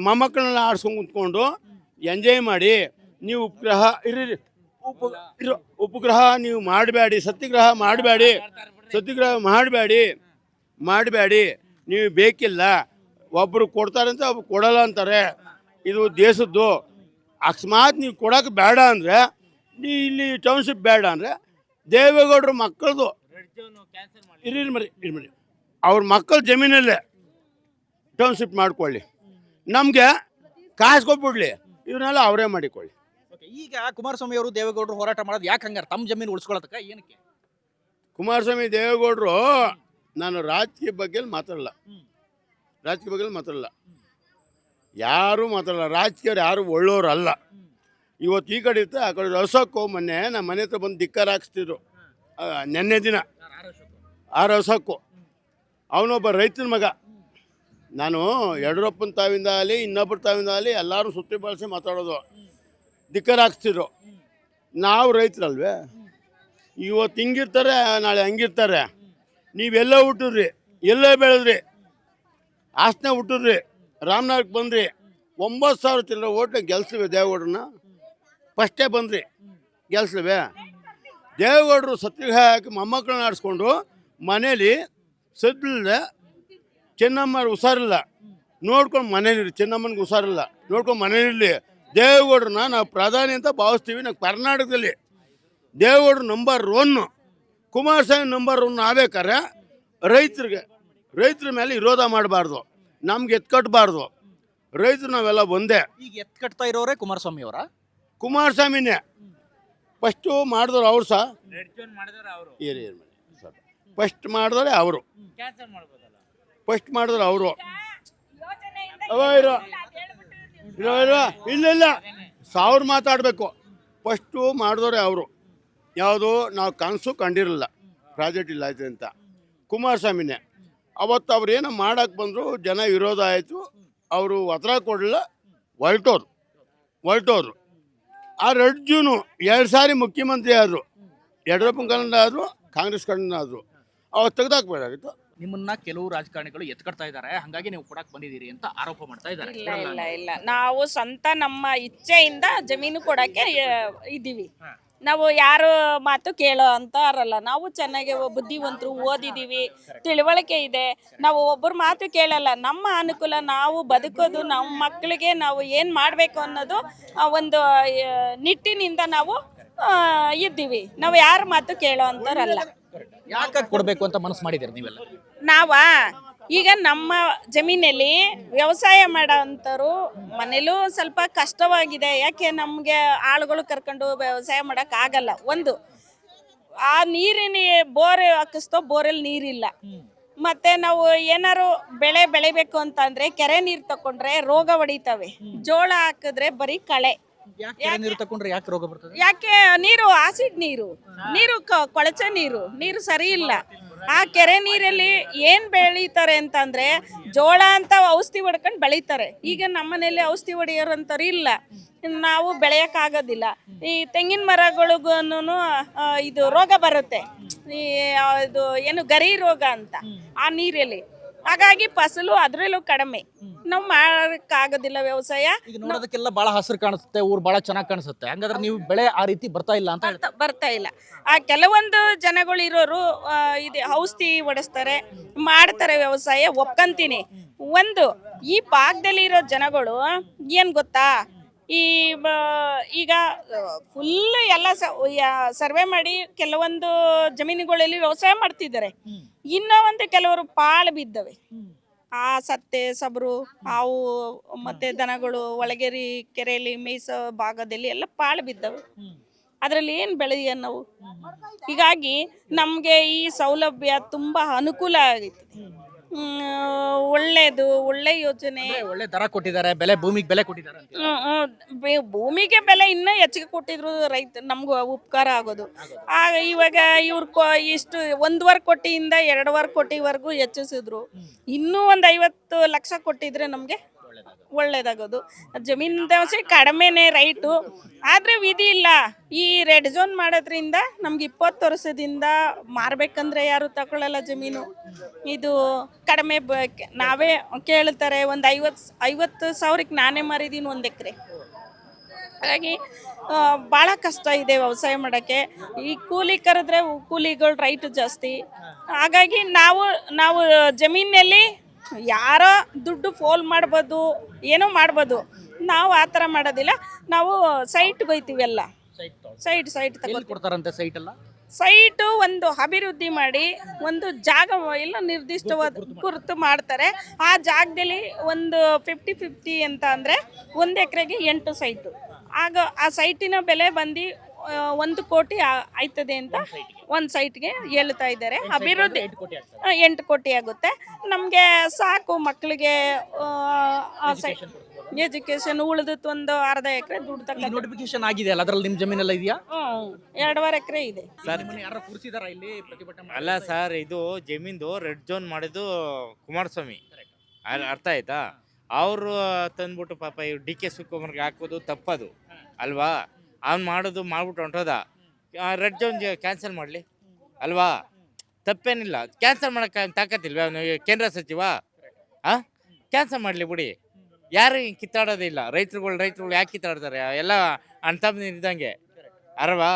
ಮೊಮ್ಮಕ್ಕಳನ್ನೆಲ್ಲ ಆಡ್ಸ್ಕೊಂಡು ಕುತ್ಕೊಂಡು ಎಂಜಾಯ್ ಮಾಡಿ. ನೀವು ಉಪಗ್ರಹ ನೀವು ಮಾಡಬೇಡಿ, ಸತ್ಯಾಗ್ರಹ ಮಾಡಬೇಡಿ. ನೀವು ಬೇಕಿಲ್ಲ. ಒಬ್ಬರು ಕೊಡ್ತಾರೆ ಅಂತ ಒಬ್ರು ಕೊಡಲ್ಲ ಅಂತಾರೆ. ಇದು ದೇಶದ್ದು. ಅಕಸ್ಮಾತ್ ನೀವು ಕೊಡೋಕೆ ಬೇಡ ಅಂದರೆ, ಇಲ್ಲಿ ಟೌನ್ಶಿಪ್ ಬೇಡ ಅಂದರೆ ದೇವೇಗೌಡರ ಮಕ್ಕಳದು ಇರ್ರಿ ಅವ್ರ ಮಕ್ಕಳ ಜಮೀನಲ್ಲೇ ಟೌನ್ಶಿಪ್ ಮಾಡ್ಕೊಳ್ಳಿ, ನಮಗೆ ಕಾಸು ಕೊಟ್ಬಿಡ್ಲಿ, ಇವನ್ನೆಲ್ಲ ಅವರೇ ಮಾಡಿಕೊಳ್ಳಿ.
ಈಗ ಕುಮಾರಸ್ವಾಮಿ ಅವರು ದೇವೇಗೌಡರು ಹೋರಾಟ ಮಾಡೋದು ಯಾಕೆ ಹಂಗಾರೆ? ತಮ್ಮ ಜಮೀನು ಉಳಿಸ್ಕೊಳ್ಳೋದಕ್ಕೆ ಏನಕ್ಕೆ?
ಕುಮಾರಸ್ವಾಮಿ ದೇವೇಗೌಡರು, ನಾನು ರಾಜಕೀಯ ಬಗ್ಗೆ ಮಾತಾಡಲ್ಲ, ಯಾರೂ ಮಾತಾಡಲ್ಲ. ರಾಜಕೀಯರು ಯಾರು ಒಳ್ಳೋರಲ್ಲ. ಇವತ್ತು ಈ ಕಡೆ ಇರ್ತಾರೆ, ಆ ಕಡೆ ರಸಕ್ಕೂ ಮೊನ್ನೆ ನಮ್ಮ ಮನೆ ಹತ್ರ ಬಂದು ಧಿಕ್ಕಾರ ಹಾಕ್ಸ್ತಿದ್ರು. ನೆನ್ನೆ ದಿನ ರಸಕ್ಕೂ ಅವನೊಬ್ಬ ರೈತನ ಮಗ. ನಾನು ಯಡಿಯೂರಪ್ಪನ ತಾವಿಂದ ಆಗಲಿ ಇನ್ನೊಬ್ಬರ ತಾವಿಂದ ಆಗಲಿ ಎಲ್ಲರೂ ಸುತ್ತಿ ಬಳಸಿ ಮಾತಾಡೋದು, ಧಿಕ್ಕಾರ ಹಾಕ್ಸ್ತಿದ್ರು. ನಾವು ರೈತರಲ್ವೇ? ಇವತ್ತು ಹಿಂಗಿರ್ತಾರೆ, ನಾಳೆ ಹಂಗಿರ್ತಾರೆ. ನೀವೆಲ್ಲ ಹುಟ್ಟಿದ್ರಿ, ಎಲ್ಲೇ ಬೆಳೆದ್ರಿ, ಹಾಸನ ಹುಟ್ಟಿದ್ರಿ, ರಾಮನಗರಕ್ಕೆ ಬಂದ್ರಿ, 9,000 ಚಿಲ್ಲರೆ ಓಟ್ನ ಗೆಲ್ಸಿವೆ ದೇವೇಗೌಡರನ್ನ. ಫಸ್ಟೇ ಬಂದ್ರಿ, ಗೆಲ್ಸಿವೆ. ದೇವೇಗೌಡರು ಸತ್ಯಾಗ್ರಹ ಹಾಕಿ ಮೊಮ್ಮಕ್ಕಳನ್ನ ಆಡಿಸ್ಕೊಂಡು ಮನೇಲಿ ಸದ್ದಿಲ್ಲದೆ, ಚೆನ್ನಮ್ಮ ಹುಷಾರಿಲ್ಲ ನೋಡ್ಕೊಂಡು ಮನೇಲಿರಿ, ಚೆನ್ನಮ್ಮನಿಗೆ ಹುಷಾರಿಲ್ಲ ನೋಡ್ಕೊಂಡು ಮನೇಲಿರಲಿ. ದೇವೇಗೌಡರನ್ನ ನಾವು ಪ್ರಧಾನಿ ಅಂತ ಭಾವಿಸ್ತೀವಿ. ನಾವು ಕರ್ನಾಟಕದಲ್ಲಿ ದೇವೇಗೌಡರು ನಂಬರ್ 1, ಕುಮಾರಸ್ವಾಮಿ ನಂಬರ್ 1 ಆಗ್ಬೇಕಾದ್ರೆ ರೈತರ ಮೇಲೆ ವಿರೋಧ ಮಾಡಬಾರ್ದು, ನಮ್ಗೆ ಎತ್ಕಟ್ಟಬಾರ್ದು. ರೈತರು ನಾವೆಲ್ಲ ಒಂದೇ.
ಈಗ ಎತ್ಕಟ್ತಾ ಇರೋರೇ ಕುಮಾರಸ್ವಾಮಿ ಅವರ?
ಕುಮಾರಸ್ವಾಮಿನೇ ಫಸ್ಟು ಮಾಡಿದವ್ರು ಅವ್ರು ಸರ್. ಫಸ್ಟ್ ಮಾಡಿದವ್ರೆ ಅವರು. ಇಲ್ಲ 1000 ಮಾತಾಡಬೇಕು. ಫಸ್ಟು ಮಾಡಿದವ್ರೆ ಅವರು. ಯಾವುದು ನಾವು ಕನಸು ಕಂಡಿರಲಿಲ್ಲ ಪ್ರಾಜೆಕ್ಟ್ ಇಲ್ಲ ಆಯ್ತು ಅಂತ. ಕುಮಾರಸ್ವಾಮಿನೇ ಅವತ್ತು ಅವ್ರು ಏನೋ ಮಾಡೋಕ್ಕೆ ಬಂದರು, ಜನ ವಿರೋಧ ಆಯಿತು, ಅವರು ಒತ್ತಡ ಕೊಡಲಿಲ್ಲ, ಹೊರಟೋದ್ರು. ಆ 2 ಜೂನು 2 ಸಾರಿ ಮುಖ್ಯಮಂತ್ರಿ ಆದರು. ಯಡಿಯೂರಪ್ಪನ ಕಡೆಯಿಂದ ಆದರು, ಕಾಂಗ್ರೆಸ್ ಕಡೆಯಿಂದ ಆದರು. ಅವತ್ತು ತೆಗೆದಾಕ್ಬೇಕಾಗಿತ್ತು.
ನಿಮ್ಮನ್ನ ಕೆಲವು ರಾಜಕಾರಣಿಗಳು ಎತ್ಕಡ್ತಾ ಇದ್ದಾರೆ, ಹಾಗಾಗಿ ನೀವು ಕೊಡಕ್ಕೆ ಬಂದಿದ್ದೀರಿ ಅಂತ ಆರೋಪ ಮಾಡ್ತಾ ಇದ್ದಾರೆ.
ಇಲ್ಲ ನಾವು ಸ್ವಂತ ನಮ್ಮ ಇಚ್ಛೆಯಿಂದ ಜಮೀನು ಕೊಡಕ್ಕೆ ಇದ್ದೀವಿ. ನಾವು ಯಾರು ಮಾತು ಕೇಳೋ ಅಂತಾರಲ್ಲ, ನಾವು ಚೆನ್ನಾಗಿ ಬುದ್ಧಿವಂತರು, ಓದಿದ್ದೀವಿ, ತಿಳುವಳಿಕೆ ಇದೆ. ನಾವು ಒಬ್ಬರ ಮಾತು ಕೇಳಲ್ಲ. ನಮ್ಮ ಅನುಕೂಲ, ನಾವು ಬದುಕೋದು, ನಮ್ಮ ಮಕ್ಕಳಿಗೆ ನಾವು ಏನು ಮಾಡಬೇಕು ಅನ್ನೋದು ಒಂದು ನಿಟ್ಟಿನಿಂದ ನಾವು ಇದ್ದೀವಿ. ನಾವು ಯಾರ ಮಾತು ಕೇಳೋ ಅಂತಾರಲ್ಲ.
ಯಾಕೆ ಕೊಡಬೇಕು ಅಂತ ಮನಸ್ಸು ಮಾಡಿದ್ದೀರಿ ನೀವೆಲ್ಲ?
ಈಗ ನಮ್ಮ ಜಮೀನಲ್ಲಿ ವ್ಯವಸಾಯ ಮಾಡೋ ಅಂಥವ್ರು ಮನೇಲೂ ಸ್ವಲ್ಪ ಕಷ್ಟವಾಗಿದೆ. ಯಾಕೆ ನಮಗೆ ಆಳುಗಳು ಕರ್ಕೊಂಡು ವ್ಯವಸಾಯ ಮಾಡೋಕ್ಕಾಗಲ್ಲ. ಒಂದು ಆ ನೀರಿನ ಬೋರ್ ಹಾಕಿಸ್ತೋ, ಬೋರಲ್ಲಿ ನೀರಿಲ್ಲ. ಮತ್ತೆ ನಾವು ಏನಾರು ಬೆಳೆ ಬೆಳಿಬೇಕು ಅಂತಂದ್ರೆ ಕೆರೆ ನೀರು ತಕೊಂಡ್ರೆ ರೋಗ ಹೊಡಿತವೆ. ಜೋಳ ಹಾಕಿದ್ರೆ ಬರೀ ಕಳೆ.
ನೀರು ತಕೊಂಡ್ರೆ ಯಾಕೆ ರೋಗ ಬರ್ತದೆ?
ಯಾಕೆ ನೀರು ಆಸಿಡ್ ನೀರು ಕೊಳಚೆ ನೀರು ಸರಿ ಇಲ್ಲ. ಆ ಕೆರೆ ನೀರಲ್ಲಿ ಏನ್ ಬೆಳೀತಾರೆ ಅಂತಂದ್ರೆ ಜೋಳ ಅಂತ ಔಷಧಿ ಹೊಡ್ಕೊಂಡು ಬೆಳೀತಾರೆ. ಈಗ ನಮ್ಮನೇಲಿ ಔಷಧಿ ಹೊಡೆಯೋರಂತವ್ರು ಇಲ್ಲ, ನಾವು ಬೆಳೆಯೋಕ್ಕಾಗೋದಿಲ್ಲ. ಈ ತೆಂಗಿನ ಮರಗಳಿಗೂ ಇದು ರೋಗ ಬರುತ್ತೆ, ಇದು ಏನು ಗರಿ ರೋಗ ಅಂತ ಆ ನೀರಲ್ಲಿ. ಹಾಗಾಗಿ ಫಸಲು ಅದ್ರಲ್ಲೂ ಕಡಿಮೆ. ನಾವು ಮಾಡೋಕ್ಕಾಗೋದಿಲ್ಲ ವ್ಯವಸಾಯ.
ಈಗ ನೋಡೋದಕ್ಕೆಲ್ಲ ಬಹಳ ಹಸಿರು ಕಾಣಿಸುತ್ತೆ, ಊರು ಬಹಳ ಚೆನ್ನಾಗಿ ಕಾಣಿಸುತ್ತೆ. ಹಂಗಾದ್ರೆ ನೀವು ಬೆಳೆ ಆ ರೀತಿ ಬರ್ತಾ ಇಲ್ಲ ಅಂತ?
ಬರ್ತಾ ಇಲ್ಲ. ಆ ಕೆಲವೊಂದು ಜನಗಳು ಇರೋರು ಇದು ಔಷಧಿ ಹೊಡೆಸ್ತಾರೆ, ಮಾಡ್ತಾರೆ ವ್ಯವಸಾಯ, ಒಪ್ಕೊಂತೀನಿ. ಒಂದು ಈ ಭಾಗದಲ್ಲಿ ಇರೋ ಜನಗಳು ಏನ್ ಗೊತ್ತಾ, ಈಗ ಫುಲ್ ಎಲ್ಲ ಸರ್ವೆ ಮಾಡಿ ಕೆಲವೊಂದು ಜಮೀನುಗಳಲ್ಲಿ ವ್ಯವಸಾಯ ಮಾಡ್ತಿದ್ದಾರೆ. ಇನ್ನೂ ಒಂದು ಕೆಲವರು ಪಾಳು ಬಿದ್ದವೆ. ಆ ಸತ್ತೆ ಸಬರು ಹಾವು ಮತ್ತೆ ದನಗಳು ಒಳಗೇರಿ ಕೆರೆಯಲ್ಲಿ ಮೇಯ್ಸೋ ಭಾಗದಲ್ಲಿ ಎಲ್ಲ ಪಾಳು ಬಿದ್ದವೆ. ಅದರಲ್ಲಿ ಏನು ಬೆಳೆಯ ನಾವು? ಹೀಗಾಗಿ ನಮಗೆ ಈ ಸೌಲಭ್ಯ ತುಂಬ ಅನುಕೂಲ ಆಗೈತೆ. ಒಳ್ಳೆ ಯೋಜನೆ.
ಒಳ್ಳೆ ದರ ಕೊಟ್ಟಿದ್ದಾರೆ, ಭೂಮಿಗೆ ಬೆಲೆ ಕೊಟ್ಟಿದ್ದಾರೆ.
ಭೂಮಿಗೆ ಬೆಲೆ ಇನ್ನೂ ಹೆಚ್ಚಿಗೆ ಕೊಟ್ಟಿದ್ರು ರೈತ ನಮ್ಗೆ ಉಪಕಾರ ಆಗೋದು. ಇವಾಗ ಇವ್ರು ಇಷ್ಟು 1.5 ಕೋಟಿಯಿಂದ 2.5 ಕೋಟಿವರೆಗೂ ಹೆಚ್ಚಿಸಿದ್ರು. ಇನ್ನೂ ಒಂದು 50 ಲಕ್ಷ ಕೊಟ್ಟಿದ್ರೆ ನಮಗೆ ಒಳ್ಳೇದಾಗೋದು. ಜಮೀನು ದೋಸೆ ಕಡಿಮೆನೇ ರೈಟು, ಆದರೆ ವಿಧಿ ಇಲ್ಲ. ಈ ರೆಡ್ ಝೋನ್ ಮಾಡೋದ್ರಿಂದ ನಮ್ಗೆ 20 ವರ್ಷದಿಂದ ಮಾರಬೇಕಂದ್ರೆ ಯಾರು ತಗೊಳ್ಳಲ್ಲ ಜಮೀನು. ಇದು ಕಡಿಮೆ ನಾವೇ ಕೇಳ್ತಾರೆ. ಒಂದು 50,000ಕ್ಕೆ ನಾನೇ ಮಾರಿದ್ದೀನಿ 1 ಎಕರೆ. ಹಾಗಾಗಿ ಭಾಳ ಕಷ್ಟ ಇದೆ ವ್ಯವಸಾಯ ಮಾಡೋಕ್ಕೆ. ಈ ಕೂಲಿ ಕರೆದ್ರೆ ಕೂಲಿಗಳು ರೈಟು ಜಾಸ್ತಿ. ಹಾಗಾಗಿ ನಾವು ಜಮೀನಲ್ಲಿ ಯಾರೋ ದುಡ್ಡು ಫೋಲ್ ಮಾಡ್ಬೋದು, ಏನೋ ಮಾಡ್ಬೋದು. ನಾವು ಆ ಥರ ಮಾಡೋದಿಲ್ಲ. ನಾವು ಸೈಟ್ಗೆ ಹೋಯ್ತೀವಿ ಎಲ್ಲ. ಸೈಟ್ ತಗೊಂಡು
ಕೊಡ್ತಾರಂತೆ ಸೈಟ್ ಎಲ್ಲ.
ಸೈಟು ಒಂದು ಅಭಿವೃದ್ಧಿ ಮಾಡಿ ಒಂದು ಜಾಗ ಎಲ್ಲ ನಿರ್ದಿಷ್ಟವಾದ ಗುರುತು ಮಾಡ್ತಾರೆ. ಆ ಜಾಗದಲ್ಲಿ ಒಂದು 50-50 ಅಂತ ಅಂದರೆ 1 ಎಕರೆಗೆ 8 ಸೈಟು. ಆಗ ಆ ಸೈಟಿನ ಬೆಲೆ ಬಂದು 1 ಕೋಟಿ ಆಯ್ತದೆ ಅಂತ ಒಂದು ಸೈಟ್ಗೆ ಹೇಳ್ತಾ ಇದ್ದಾರೆ. ಅಭಿವೃದ್ಧಿ 8 ಕೋಟಿ ಆಗುತ್ತೆ. ನಮಗೆ ಸಾಕು ಮಕ್ಕಳಿಗೆ ಎಜುಕೇಶನ್ ಉಳಿದತ್ತು ಒಂದು ಅರ್ಧ ಎಕರೆ ದುಡ್ಡು ತಕ್ಕ.
ನೋಟಿಫಿಕೇಶನ್ ಆಗಿದೆ ಅಲ್ಲ, ಅದ್ರಲ್ಲಿ ನಿಮ್ಮ ಜಮೀನೆಲ್ಲ ಇದೆಯಾ?
2.5 ಎಕರೆ ಇದೆ.
ಯಾರು ಕೂರಿಸಿದಾರ ಇಲ್ಲಿ ಪ್ರತಿಭಟನೆ?
ಅಲ್ಲ ಸರ್, ಇದು ಜಮೀನ್ದು ರೆಡ್ ಝೋನ್ ಮಾಡಿದ್ದು ಕುಮಾರಸ್ವಾಮಿ, ಅರ್ಥ ಆಯ್ತಾ? ಅವರು ತಂದ್ಬಿಟ್ಟು ಪಾಪ ಇವ್ರು ಡಿ ಕೆ ಶಿವಕುಮಾರ್ಗೆ ಹಾಕೋದು ತಪ್ಪದು ಅಲ್ವಾ? ಅವ್ನು ಮಾಡೋದು ಮಾಡ್ಬಿಟ್ಟು ಹೊಂಟೋದ. ರೆಡ್ ಝೋನ್ ಕ್ಯಾನ್ಸಲ್ ಮಾಡಲಿ ಅಲ್ವಾ? ತಪ್ಪೇನಿಲ್ಲ, ಕ್ಯಾನ್ಸಲ್ ಮಾಡೋಕ್ಕೆ ತಾಕತ್ತಿಲ್ವ ಅವನು? ಕೇಂದ್ರ ಸಚಿವ ಕ್ಯಾನ್ಸಲ್ ಮಾಡಲಿ ಬಿಡಿ. ಯಾರು ಕಿತ್ತಾಡೋದಿಲ್ಲ. ರೈತರುಗಳು ಯಾಕೆ ಕಿತ್ತಾಡ್ತಾರೆ? ಎಲ್ಲ ಅಣ್ತಮ್ಮ ಇದ್ದಂಗೆ ಅಲ್ವಾ?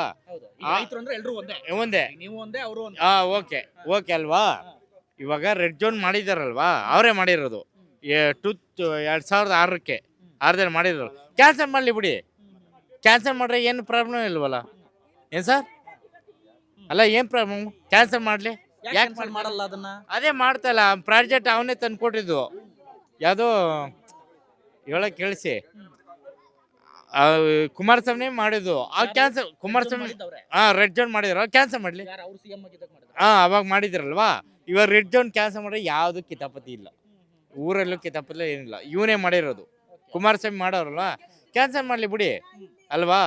ಒಂದೇ
ನೀವು ಒಂದೇ, ಅವರು ಒಂದೇ.
ಓಕೆ ಅಲ್ವಾ? ಇವಾಗ ರೆಡ್ ಝೋನ್ ಮಾಡಿದಾರಲ್ವಾ, ಅವರೇ ಮಾಡಿರೋದು 2006ಕ್ಕೆ 6ರಲ್ಲಿ ಮಾಡಿರೋದು. ಕ್ಯಾನ್ಸಲ್ ಮಾಡಲಿ ಬಿಡಿ. ಕ್ಯಾನ್ಸಲ್ ಮಾಡ್ರೆ ಏನು ಪ್ರಾಬ್ಲಮ್ ಇಲ್ವಲ್ಲ? ಏನು ಸರ್? ಅಲ್ಲ, ಏನು ಪ್ರಾಬ್ಲಮ್? ಕ್ಯಾನ್ಸಲ್ ಮಾಡಲಿ. ಯಾಕೆ
ಮಾಡಲ್ಲ ಅದನ್ನ?
ಅದೇ ಮಾಡ್ತಲ್ಲ, ಪ್ರಾಜೆಕ್ಟ್ ಅವನೇ ತಂದು ಕೊಟ್ಟಿದ್ದು. ಯಾವುದೋ ಹೇಳಕ್ ಕೇಳಿಸಿ, ಕುಮಾರಸ್ವಾಮಿ ಮಾಡಿದ್ದು. ಆ ಕ್ಯಾನ್ಸಲ್ ಕುಮಾರಸ್ವಾಮಿ ರೆಡ್ ಝೋನ್ ಮಾಡಿದ್ರು, ಕ್ಯಾನ್ಸಲ್ ಮಾಡಲಿ. ಅವಾಗ ಮಾಡಿದ್ರಲ್ವಾ? ಇವಾಗ ರೆಡ್ ಝೋನ್ ಕ್ಯಾನ್ಸಲ್ ಮಾಡಿದ್ರೆ ಯಾವುದು ಕಿತಾಪತಿ ಇಲ್ಲ, ಊರಲ್ಲೂ ಕಿತಾಪತಿ ಏನಿಲ್ಲ. ಇವನೇ ಮಾಡಿರೋದು, ಕುಮಾರಸ್ವಾಮಿ ಮಾಡೋರಲ್ವಾ? ಕ್ಯಾನ್ಸಲ್ ಮಾಡಲಿ ಬಿಡಿ ಅಲ್ವಾ?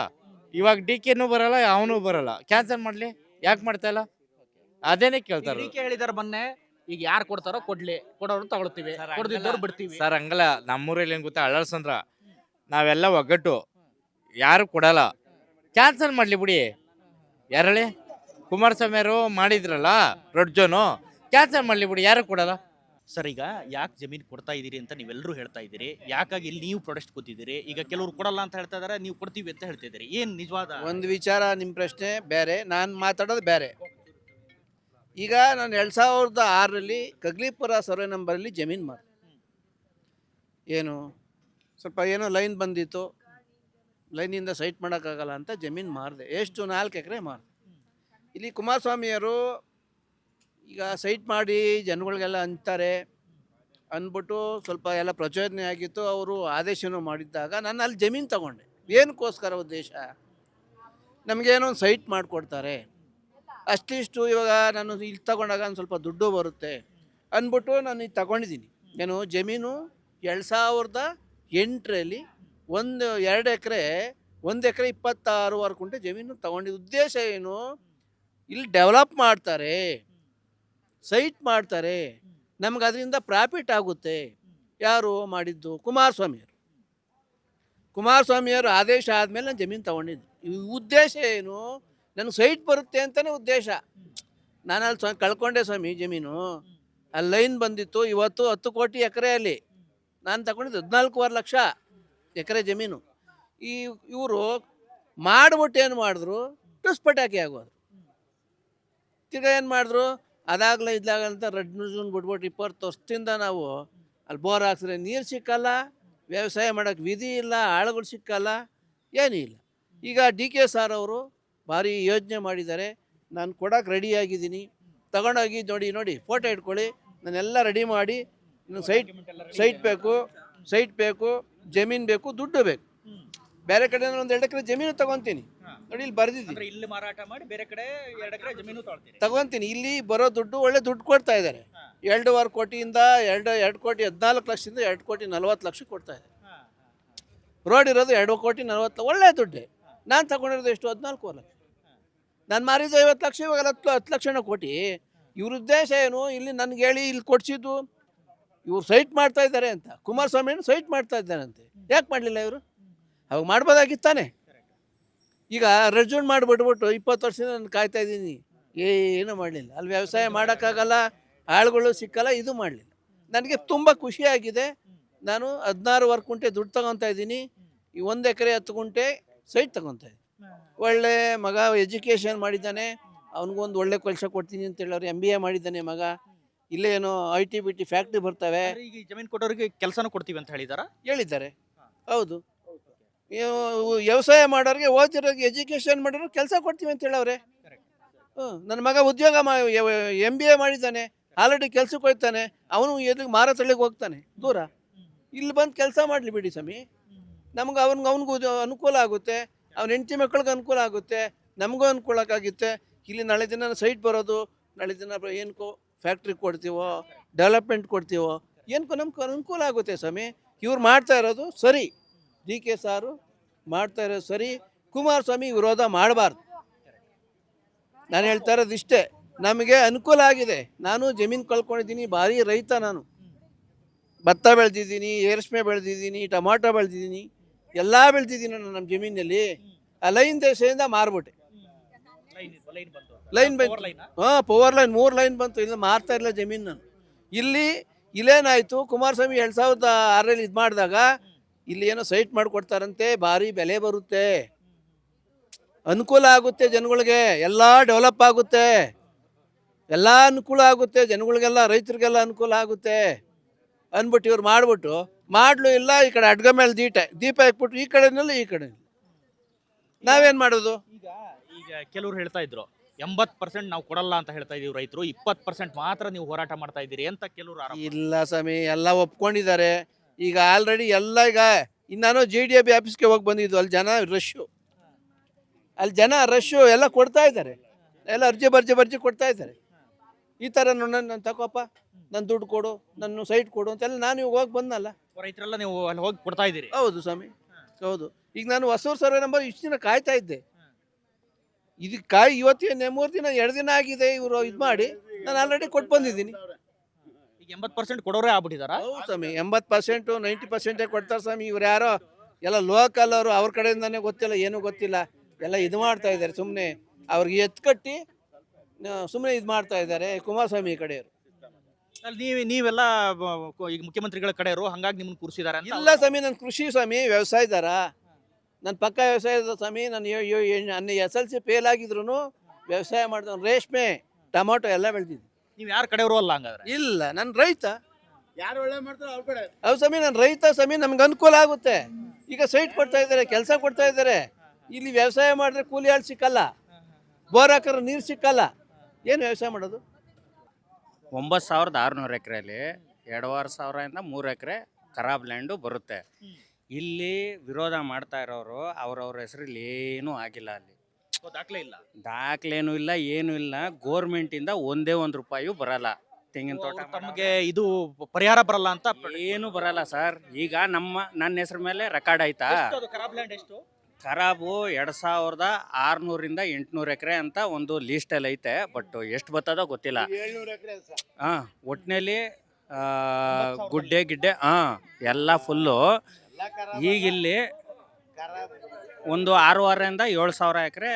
ಇವಾಗ ಡಿ ಕೆನೂ ಬರಲ್ಲ, ಅವನು ಬರಲ್ಲ. ಕ್ಯಾನ್ಸಲ್ ಮಾಡಲಿ. ಯಾಕೆ ಮಾಡ್ತಾ ಇಲ್ಲ? ಅದೇನೆ ಕೇಳ್ತಾರೆ.
ಹೇಳಿದಾರೆ ಮೊನ್ನೆ, ಈಗ ಯಾರು ಕೊಡ್ತಾರೋ ಕೊಡ್ಲಿ, ಕೊಡೋರು ತಗೊಳ್ತೀವಿ, ಕೊಡದಿದ್ದವ್ರು ಬಿಡ್ತೀವಿ.
ಸರ್ ಹಂಗಲ್ಲ, ನಮ್ಮೂರಲ್ಲಿ ಏನು ಗೊತ್ತಾ, ಅಳ್ಳಸಂದ್ರ ನಾವೆಲ್ಲ ಒಗ್ಗಟ್ಟು, ಯಾರು ಕೊಡಲ್ಲ. ಕ್ಯಾನ್ಸಲ್ ಮಾಡಲಿ ಬಿಡಿ. ಯಾರಳಿ ಕುಮಾರಸ್ವಾಮಿ ಅವರು ಮಾಡಿದ್ರಲ್ಲ ರೆಡ್ ಝೋನು, ಕ್ಯಾನ್ಸಲ್ ಮಾಡಲಿ ಬಿಡಿ. ಯಾರು ಕೊಡಲ್ಲ.
ಸರ್, ಈಗ ಯಾಕೆ ಜಮೀನು ಕೊಡ್ತಾ ಇದ್ದೀರಿ ಅಂತ ನೀವೆಲ್ಲರೂ ಹೇಳ್ತಾ ಇದ್ದೀರಿ. ಯಾಕಾಗಿ ಇಲ್ಲಿ ನೀವು ಪ್ರೊಟೆಸ್ಟ್ ಕೂತಿದ್ದೀರಿ? ಈಗ ಕೆಲವರು ಕೊಡಲ್ಲ ಅಂತ ಹೇಳ್ತಾ ಇದಾರೆ, ನೀವು ಕೊಡ್ತೀವಿ ಅಂತ ಹೇಳ್ತಾ ಇದ್ದೀರಿ. ಏನು ನಿಜವಾದ
ಒಂದು ವಿಚಾರ? ನಿಮ್ಮ ಪ್ರಶ್ನೆ ಬೇರೆ, ನಾನು ಮಾತಾಡೋದು ಬೇರೆ. ಈಗ ನಾನು 2006ರಲ್ಲಿ ಕಗ್ಲಿಪುರ ಸರ್ವೆ ನಂಬರಲ್ಲಿ ಜಮೀನು ಮಾಡಿದೆ. ಏನು ಸ್ವಲ್ಪ ಏನೋ ಲೈನ್ ಬಂದಿತ್ತು, ಲೈನಿಂದ ಸೈಟ್ ಮಾಡೋಕ್ಕಾಗಲ್ಲ ಅಂತ ಜಮೀನು ಮಾರಿದೆ. ಎಷ್ಟು? 4 ಎಕರೆ ಮಾರಿದೆ. ಇಲ್ಲಿ ಕುಮಾರಸ್ವಾಮಿಯವರು ಈಗ ಸೈಟ್ ಮಾಡಿ ಜನಗಳಿಗೆಲ್ಲ ಅಂತಾರೆ ಅಂದ್ಬಿಟ್ಟು ಸ್ವಲ್ಪ ಎಲ್ಲ ಪ್ರಚೋದನೆ ಆಗಿತ್ತು. ಅವರು ಆದೇಶನೂ ಮಾಡಿದ್ದಾಗ ನಾನು ಅಲ್ಲಿ ಜಮೀನು ತಗೊಂಡೆ. ಏನಕ್ಕೋಸ್ಕರ ಉದ್ದೇಶ? ನಮಗೇನೋ ಒಂದು ಸೈಟ್ ಮಾಡಿಕೊಡ್ತಾರೆ, ಅಷ್ಟಿಷ್ಟು. ಇವಾಗ ನಾನು ಇಲ್ಲಿ ತಗೊಂಡಾಗ ಒಂದು ಸ್ವಲ್ಪ ದುಡ್ಡು ಬರುತ್ತೆ ಅಂದ್ಬಿಟ್ಟು ನಾನು ಇದು ತಗೊಂಡಿದ್ದೀನಿ. ಏನು ಜಮೀನು 2008ರಲ್ಲಿ 2 ಎಕರೆ 1 ಎಕರೆ 26 ಕುಂಟೆ ಜಮೀನು ತಗೊಂಡಿದ್ದು. ಉದ್ದೇಶ ಏನು? ಇಲ್ಲಿ ಡೆವಲಪ್ ಮಾಡ್ತಾರೆ, ಸೈಟ್ ಮಾಡ್ತಾರೆ, ನಮ್ಗೆ ಅದರಿಂದ ಪ್ರಾಫಿಟ್ ಆಗುತ್ತೆ. ಯಾರು ಮಾಡಿದ್ದು? ಕುಮಾರಸ್ವಾಮಿಯವರು ಆದೇಶ ಆದಮೇಲೆ ನಾನು ಜಮೀನು ತಗೊಂಡಿದ್ದು. ಈ ಉದ್ದೇಶ ಏನು? ನನಗೆ ಸೈಟ್ ಬರುತ್ತೆ ಅಂತಲೇ ಉದ್ದೇಶ. ನಾನು ಅಲ್ಲಿ ಕಳ್ಕೊಂಡೆ ಸ್ವಾಮಿ ಜಮೀನು. ಅಲ್ಲಿ ಲೈನ್ ಬಂದಿತ್ತು. ಇವತ್ತು 10 ಕೋಟಿ ಎಕರೆಯಲ್ಲಿ ನಾನು ತಗೊಂಡಿದ್ದು 14.5 ಲಕ್ಷ ಎಕರೆ ಜಮೀನು. ಇವರು ಮಾಡಿಬಿಟ್ಟು ಏನು ಮಾಡಿದ್ರು? ಟುಸ್ಪಟಾಕಿ ಆಗೋದು. ತಿರ್ಗಾ ಏನು ಮಾಡಿದ್ರು? ಅದಾಗಲೇ ಇದಾಗಂತ ರೆಡ್ ಝೋನ್ ಬಿಟ್ಬಿಟ್ಟು 20 ವರ್ಷದಿಂದ ನಾವು ಅಲ್ಲಿ ಬೋರ್ ಹಾಕ್ಸಿದ್ರೆ ನೀರು ಸಿಕ್ಕಲ್ಲ, ವ್ಯವಸಾಯ ಮಾಡೋಕ್ಕೆ ವಿಧಿ ಇಲ್ಲ, ಆಳುಗಳು ಸಿಕ್ಕಲ್ಲ, ಏನೂ ಇಲ್ಲ. ಈಗ ಡಿ ಕೆ ಸಾರ್ ಅವರು ಭಾರಿ ಯೋಜನೆ ಮಾಡಿದ್ದಾರೆ. ನಾನು ಕೊಡೋಕೆ ರೆಡಿಯಾಗಿದ್ದೀನಿ. ತಗೊಂಡೋಗಿ ನೋಡಿ ಫೋಟೋ ಇಟ್ಕೊಳ್ಳಿ, ನಾನೆಲ್ಲ ರೆಡಿ ಮಾಡಿ. ಇನ್ನು ಸೈಟ್ ಬೇಕು, ಜಮೀನು ಬೇಕು, ದುಡ್ಡು ಬೇಕು. ಬೇರೆ ಕಡೆ 1-2 ಎಕರೆ ಜಮೀನು ತಗೊತೀನಿ. ನೋಡಿ ಇಲ್ಲಿ ಬರೆದಿದ್ದೀನಿ,
ಇಲ್ಲಿ ಮಾರಾಟ ಮಾಡಿ ಬೇರೆ ಕಡೆ 2 ಎಕರೆ ಜಮೀನು
ತಗೊತೀನಿ. ಇಲ್ಲಿ ಬರೋ ದುಡ್ಡು ಒಳ್ಳೆ ದುಡ್ಡು ಕೊಡ್ತಾ ಇದ್ದಾರೆ. 2.5 ಕೋಟಿಯಿಂದ 2 ಕೋಟಿ 14 ಲಕ್ಷದಿಂದ 2 ಕೋಟಿ 40 ಲಕ್ಷ ಕೊಡ್ತಾ ಇದ್ದಾರೆ. ರೋಡ್ ಇರೋದು 2 ಕೋಟಿ 40, ಒಳ್ಳೆ ದುಡ್ಡು. ನಾನು ತಗೊಂಡಿರೋದು ಎಷ್ಟು? 14 ಲಕ್ಷ. ನಾನು ಮಾರಿದ್ದು 50 ಲಕ್ಷ, ಇವಾಗ 10 ಲಕ್ಷ ಕೋಟಿ. ಇವ್ರ ಉದ್ದೇಶ ಏನು? ಇಲ್ಲಿ ನನಗೆ ಹೇಳಿ ಇಲ್ಲಿ ಕೊಡಿಸಿದ್ದು ಇವ್ರು ಸೈಟ್ ಮಾಡ್ತಾ ಇದ್ದಾರೆ ಅಂತ, ಕುಮಾರಸ್ವಾಮಿಯನ್ನು ಸೈಟ್ ಮಾಡ್ತಾ ಇದ್ದಾರಂತೆ. ಯಾಕೆ ಮಾಡಲಿಲ್ಲ ಇವರು? ಅವಾಗ ಮಾಡ್ಬೋದಾಗಿತ್ತಾನೆ. ಈಗ ರೆಜ್ಯೂಮ್ ಮಾಡಿಬಿಟ್ಬಿಟ್ಟು 20 ವರ್ಷದಿಂದ ನಾನು ಕಾಯ್ತಾ ಇದ್ದೀನಿ, ಏನೂ ಮಾಡಲಿಲ್ಲ. ಅಲ್ಲಿ ವ್ಯವಸಾಯ ಮಾಡೋಕ್ಕಾಗಲ್ಲ, ಆಳುಗಳು ಸಿಕ್ಕಲ್ಲ, ಇದು ಮಾಡಲಿಲ್ಲ. ನನಗೆ ತುಂಬ ಖುಷಿಯಾಗಿದೆ. ನಾನು 16 ಕುಂಟೆ ದುಡ್ಡು ತಗೊತಾ ಇದ್ದೀನಿ, ಈ 1 ಎಕರೆ 10 ಗುಂಟೆ ಸೈಟ್ ತಗೊತಾ ಇದ್ದೀನಿ. ಒಳ್ಳೆ ಮಗ, ಎಜುಕೇಷನ್ ಮಾಡಿದ್ದಾನೆ, ಅವ್ನಿಗೊಂದು ಒಳ್ಳೆ ಕೆಲಸ ಕೊಡ್ತೀನಿ ಅಂತ ಹೇಳೋರು. MBA ಮಾಡಿದ್ದಾನೆ ಮಗ. ಇಲ್ಲೇ ಏನೋ IT BT ಫ್ಯಾಕ್ಟ್ರಿ ಬರ್ತವೆ
ಈಗ ಜಮೀನು ಕೊಟ್ಟವ್ರಿಗೆ ಕೆಲಸನೂ ಕೊಡ್ತೀವಿ ಅಂತ
ಹೇಳಿದ್ದಾರೆ. ಹೌದು, ವ್ಯವಸಾಯ ಮಾಡೋರಿಗೆ, ಓದಿರೋರಿಗೆ, ಎಜುಕೇಷನ್ ಮಾಡೋರು ಕೆಲಸ ಕೊಡ್ತೀವಿ ಅಂತ ಹೇಳವ್ರೆ. ನನ್ನ ಮಗ ಉದ್ಯೋಗ MBA ಮಾಡಿದ್ದಾನೆ, ಆಲ್ರೆಡಿ ಕೆಲ್ಸಕ್ಕೆ ಹೋಗ್ತಾನೆ. ಅವನು ಎಲ್ಲಿಗೆ ಮಾರತಳ್ಳಿಗೆ ಹೋಗ್ತಾನೆ ದೂರ. ಇಲ್ಲಿ ಬಂದು ಕೆಲಸ ಮಾಡಲಿ ಬಿಡಿ ಸ್ವಾಮಿ. ನಮ್ಗೆ ಅವನಿಗೂ ಅನುಕೂಲ ಆಗುತ್ತೆ, ಅವ್ನ ಹೆಂಡತಿ ಮಕ್ಕಳಿಗೆ ಅನುಕೂಲ ಆಗುತ್ತೆ, ನಮಗೂ ಅನುಕೂಲ ಆಗುತ್ತೆ. ಇಲ್ಲಿ ನಾಳೆ ದಿನ ಸೈಟ್ ಬರೋದು, ನಾಳೆ ದಿನ ಏನಕ್ಕೋ ಫ್ಯಾಕ್ಟ್ರಿ ಕೊಡ್ತೀವೋ, ಡೆವಲಪ್ಮೆಂಟ್ ಕೊಡ್ತೀವೋ, ಏನಕ್ಕೋ ನಮ್ಗೆ ಅನುಕೂಲ ಆಗುತ್ತೆ ಸ್ವಾಮಿ. ಇವ್ರು ಮಾಡ್ತಾ ಇರೋದು ಸರಿ, DK ಸಾರು ಮಾಡ್ತಾ ಇರೋದು ಸರಿ. ಕುಮಾರಸ್ವಾಮಿ ವಿರೋಧ ಮಾಡಬಾರ್ದು. ನಾನು ಹೇಳ್ತಾ ಇರೋದು ಇಷ್ಟೇ, ನಮಗೆ ಅನುಕೂಲ ಆಗಿದೆ. ನಾನು ಜಮೀನು ಕಳ್ಕೊಂಡಿದ್ದೀನಿ, ಭಾರಿ ರೈತ. ನಾನು ಭತ್ತ ಬೆಳೆದಿದ್ದೀನಿ, ರೇಷ್ಮೆ ಬೆಳೆದಿದ್ದೀನಿ, ಟೊಮಾಟೊ ಬೆಳೆದಿದ್ದೀನಿ, ಎಲ್ಲ ಬೆಳೆದಿದ್ದೀನಿ ನಾನು ನಮ್ಮ ಜಮೀನಲ್ಲಿ. ಆ ಲೈನ್ ದೇಶದಿಂದ ಮಾರ್ಬಿಟ್ಟೆ. ಲೈನ್ ಬಂತು, ಪವರ್ ಲೈನ್ 3 ಲೈನ್ ಬಂತು. ಇಲ್ಲ ಮಾರ್ತಾ ಇಲ್ಲ ಜಮೀನು ನಾನು. ಇಲ್ಲೇನಾಯಿತು, ಕುಮಾರಸ್ವಾಮಿ 2006 ಇದು ಮಾಡಿದಾಗ ಇಲ್ಲಿ ಏನೋ ಸೈಟ್ ಮಾಡಿಕೊಡ್ತಾರಂತೆ, ಭಾರಿ ಬೆಲೆ ಬರುತ್ತೆ, ಅನುಕೂಲ ಆಗುತ್ತೆ ಜನಗಳಿಗೆ, ಎಲ್ಲ ಡೆವಲಪ್ ಆಗುತ್ತೆ, ಎಲ್ಲ ಅನುಕೂಲ ಆಗುತ್ತೆ ಜನಗಳಿಗೆಲ್ಲ, ರೈತರಿಗೆಲ್ಲ ಅನುಕೂಲ ಆಗುತ್ತೆ ಅಂದ್ಬಿಟ್ಟು ಇವ್ರು ಮಾಡಿಬಿಟ್ಟು ಮಾಡಲು ಇಲ್ಲ. ಈ ಕಡೆ ಅಡ್ಗ ಮೇಲೆ ದೀಪ ಹಾಕ್ಬಿಟ್ಟು ಈ ಕಡೆನಲ್ಲಿ ಈ ಕಡೆ ನಾವೇನು ಮಾಡೋದು?
ಈಗ ಕೆಲವ್ರು ಹೇಳ್ತಾ ಇದ್ರು 80% ನಾವು ಕೊಡಲ್ಲ ಅಂತ ಹೇಳ್ತಾ ಇದೀವಿ ರೈತರು, 20% ಮಾತ್ರ ನೀವು ಹೋರಾಟ ಮಾಡ್ತಾ ಇದ್ದೀರಿ ಅಂತ ಕೆಲವರು ಆರೋಪ.
ಇಲ್ಲ ಸ್ವಾಮಿ, ಎಲ್ಲ ಒಪ್ಕೊಂಡಿದ್ದಾರೆ. ಈಗ ಆಲ್ರೆಡಿ ಎಲ್ಲ ನಾನು JDAB ಆಫೀಸ್ಗೆ ಹೋಗಿ ಬಂದಿದ್ದು. ಅಲ್ಲಿ ಜನ ರಶ್ಶು ಎಲ್ಲ ಕೊಡ್ತಾ ಇದ್ದಾರೆ, ಎಲ್ಲ ಅರ್ಜಿ ಕೊಡ್ತಾ ಇದ್ದಾರೆ. ಈ ಥರ ನನ್ನ ತಗೋಪ್ಪ, ನನ್ನ ದುಡ್ಡು ಕೊಡು, ನನ್ನ ಸೈಟ್ ಕೊಡು ಅಂತೆಲ್ಲ ನಾನು ಇವಾಗ ಹೋಗಿ ಬಂದಲ್ಲ.
ರೈತರೆಲ್ಲ ನೀವು ಅಲ್ಲಿ ಹೋಗಿ ಕೊಡ್ತಾ ಇದ್ದೀರಿ?
ಹೌದು ಸ್ವಾಮಿ, ಹೌದು. ಈಗ ನಾನು ಹೊಸೂರು ಸರ್ವೆ ನಂಬರ್ ಇಷ್ಟು ದಿನ ಕಾಯ್ತಾ ಇದ್ದೆ. ಇದಕ್ಕೆ ಇವತ್ತಿನ 3 ದಿನ 2 ದಿನ ಆಗಿದೆ. ಇವರು ಇದು ಮಾಡಿ ನಾನು ಆಲ್ರೆಡಿ ಕೊಟ್ಟು ಬಂದಿದ್ದೀನಿ.
ಈಗ 80% ಕೊಡೋರೇ ಆಗ್ಬಿಟ್ಟಿದಾರ?
ಹೌದು ಸ್ವಾಮಿ, 80% 90% ಕೊಡ್ತಾರೆ ಸ್ವಾಮಿ. ಇವ್ರು ಯಾರೋ ಎಲ್ಲ ಲೋಕಲ್ ಅವರು, ಅವ್ರ ಕಡೆಯಿಂದಾನೇ ಗೊತ್ತಿಲ್ಲ, ಏನೂ ಗೊತ್ತಿಲ್ಲ, ಎಲ್ಲ ಇದು ಮಾಡ್ತಾ ಇದ್ದಾರೆ. ಸುಮ್ಮನೆ ಅವ್ರಿಗೆ ಎತ್ಕಟ್ಟಿ ಸುಮ್ಮನೆ ಇದು ಮಾಡ್ತಾ ಇದ್ದಾರೆ ಕುಮಾರಸ್ವಾಮಿ ಕಡೆಯವರು.
ಅಲ್ಲಿ ನೀವೆಲ್ಲ ಈಗ ಮುಖ್ಯಮಂತ್ರಿಗಳ ಕಡೆಯವರು, ಹಂಗಾಗಿ ನಿಮ್ಮನ್ನು ಕೂರಿಸಿದ್ದಾರೆ?
ಇಲ್ಲ ಸ್ವಾಮಿ, ನಾನು ಕೃಷಿ ಸ್ವಾಮಿ, ವ್ಯವಸಾಯದಾರ. ನನ್ನ ಪಕ್ಕ ವ್ಯವಸಾಯದ ಸ್ವಾಮಿ. ನಾನು SLC ಫೇಲ್ ಆಗಿದ್ರು ವ್ಯವಸಾಯ ಮಾಡಿದ. ರೇಷ್ಮೆ, ಟೊಮಾಟೊ ಎಲ್ಲ ಬೆಳೆದಿದ್ದೆ.
ನೀವು ಯಾರ ಕಡೆಯವರು ಅಲ್ಲ ಹಂಗಾದ್ರೆ?
ಇಲ್ಲ, ನಾನು ರೈತ.
ಯಾರು ಒಳ್ಳೆ ಮಾಡ್ತಾರೋ ಅವ್ರ ಕಡೆ.
ಹೌದು ಸ್ವಾಮಿ, ನಾನು ರೈತ ಸ್ವಾಮಿ. ನಮ್ಗೆ ಅನುಕೂಲ ಆಗುತ್ತೆ. ಈಗ ಸೈಟ್ ಕೊಡ್ತಾ ಇದ್ದಾರೆ, ಕೆಲಸ ಕೊಡ್ತಾ ಇದ್ದಾರೆ. ಇಲ್ಲಿ ವ್ಯವಸಾಯ ಮಾಡಿದ್ರೆ ಕೂಲಿ ಆಳು ಸಿಕ್ಕಲ್ಲ, ಬೋರ್ ಹಾಕಿದ್ರೆ ನೀರು ಸಿಕ್ಕಲ್ಲ, ಏನು ವ್ಯವಸಾಯ ಮಾಡೋದು?
9,600 ಎಕರೆಯಲ್ಲಿ 2,500 3 ಎಕರೆ ಖರಾಬ್ ಲ್ಯಾಂಡು ಬರುತ್ತೆ. ಇಲ್ಲಿ ವಿರೋಧ ಮಾಡ್ತಾ ಇರೋರು ಅವ್ರವ್ರ ಹೆಸರಲ್ಲಿ ಏನೂ ಆಗಿಲ್ಲ. ಅಲ್ಲಿ
ದಾಖಲೆ ಇಲ್ಲ,
ದಾಖಲೇನೂ ಇಲ್ಲ, ಏನೂ ಇಲ್ಲ. ಗೋರ್ಮೆಂಟಿಂದ ಒಂದೇ ₹1 ಬರಲ್ಲ. ತೆಂಗಿನ ತೋಟ
ತಮಗೆ ಇದು ಪರಿಹಾರ ಬರಲ್ಲ ಅಂತ
ಏನು ಬರಲ್ಲ ಸರ್. ಈಗ ನನ್ನ ಹೆಸರು ಮೇಲೆ ರೆಕಾರ್ಡ್ ಆಯ್ತಾ?
ಖರಾಬ್ ಲ್ಯಾಂಡ್ ಎಷ್ಟು?
ಖರಾಬು 2,600 800 ಎಕರೆ ಅಂತ ಒಂದು ಲೀಸ್ಟಲ್ಲಿ ಐತೆ. ಬಟ್ ಎಷ್ಟು ಬರ್ತದೋ ಗೊತ್ತಿಲ್ಲ.
700 ಎಕರೆ
ಒಟ್ಟಿನಲ್ಲಿ ಗುಡ್ಡೆ ಎಲ್ಲ ಫುಲ್ಲು. ಈಗಿಲ್ಲಿ ಒಂದು 6,500 7,000 ಎಕರೆ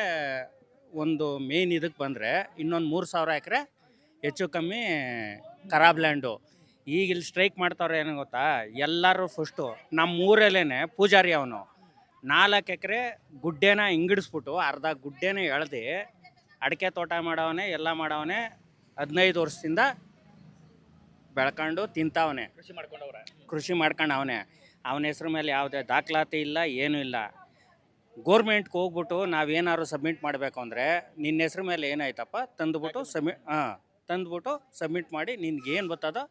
ಒಂದು ಮೇನ್ ಇದಕ್ಕೆ ಬಂದರೆ, ಇನ್ನೊಂದು 3,000 ಎಕರೆ ಹೆಚ್ಚು ಕಮ್ಮಿ ಖರಾಬ್ ಲ್ಯಾಂಡು. ಈಗ ಇಲ್ಲಿ ಸ್ಟ್ರೈಕ್ ಮಾಡ್ತಾವ್ರೆ ಏನು ಗೊತ್ತಾ? ಎಲ್ಲರೂ ಫಸ್ಟು ನಮ್ಮ ಊರಲ್ಲೇ ಪೂಜಾರಿ ಅವನು 4 ಎಕರೆ ಗುಡ್ಡೆನ ಹಿಂಗಿಡಿಸ್ಬಿಟ್ಟು ಅರ್ಧ ಗುಡ್ಡೆನ ಎಳ್ದು ಅಡಿಕೆ ತೋಟ ಮಾಡವನೆ, ಎಲ್ಲ ಮಾಡವನೆ. 15 ವರ್ಷದಿಂದ ಬೆಳ್ಕೊಂಡು ತಿಂತಾವನೆ, ಕೃಷಿ ಮಾಡ್ಕೊಂಡವನೆ. ಅವನ ಹೆಸ್ರ ಮೇಲೆ ಯಾವುದೇ ದಾಖಲಾತಿ ಇಲ್ಲ, ಏನೂ ಇಲ್ಲ. ಗೋರ್ಮೆಂಟ್ಗೆ ಹೋಗ್ಬಿಟ್ಟು ನಾವೇನಾದ್ರು ಸಬ್ಮಿಟ್ ಮಾಡಬೇಕು ಅಂದರೆ, ನಿನ್ನ ಹೆಸ್ರ ಮೇಲೆ ಏನಾಯ್ತಪ್ಪ ತಂದುಬಿಟ್ಟು ಸಬ್ಮಿಟ್ ಮಾಡಿ ನಿನ್ಗೇನು ಬರ್ತದೋ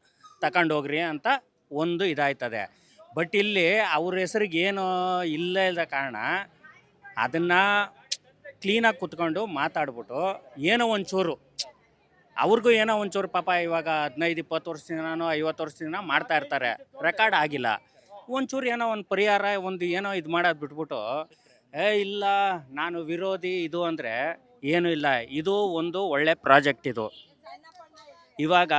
ತಗೊಂಡೋಗ್ರಿ ಅಂತ ಒಂದು ಇದಾಯ್ತದೆ. ಬಟ್ ಇಲ್ಲಿ ಅವ್ರ ಹೆಸ್ರಿಗೆ ಏನು ಇಲ್ಲದ ಕಾರಣ ಅದನ್ನು ಕ್ಲೀನಾಗಿ ಕುತ್ಕೊಂಡು ಮಾತಾಡ್ಬಿಟ್ಟು ಏನೋ ಒಂಚೂರು ಅವ್ರಿಗೂ ಏನೋ ಒಂಚೂರು ಪಾಪ ಇವಾಗ 15-20 ವರ್ಷದಿಂದನೋ 50 ವರ್ಷದಿಂದ ಮಾಡ್ತಾ ಇರ್ತಾರೆ, ರೆಕಾರ್ಡ್ ಆಗಿಲ್ಲ. ಒಂಚೂರು ಏನೋ ಒಂದು ಪರಿಹಾರ ಒಂದು ಏನೋ ಇದು ಮಾಡೋದು ಬಿಟ್ಬಿಟ್ಟು ಇಲ್ಲ ನಾನು ವಿರೋಧಿ ಇದು ಅಂದರೆ ಏನೂ ಇಲ್ಲ. ಇದು ಒಂದು ಒಳ್ಳೆ ಪ್ರಾಜೆಕ್ಟ್. ಇದು ಇವಾಗ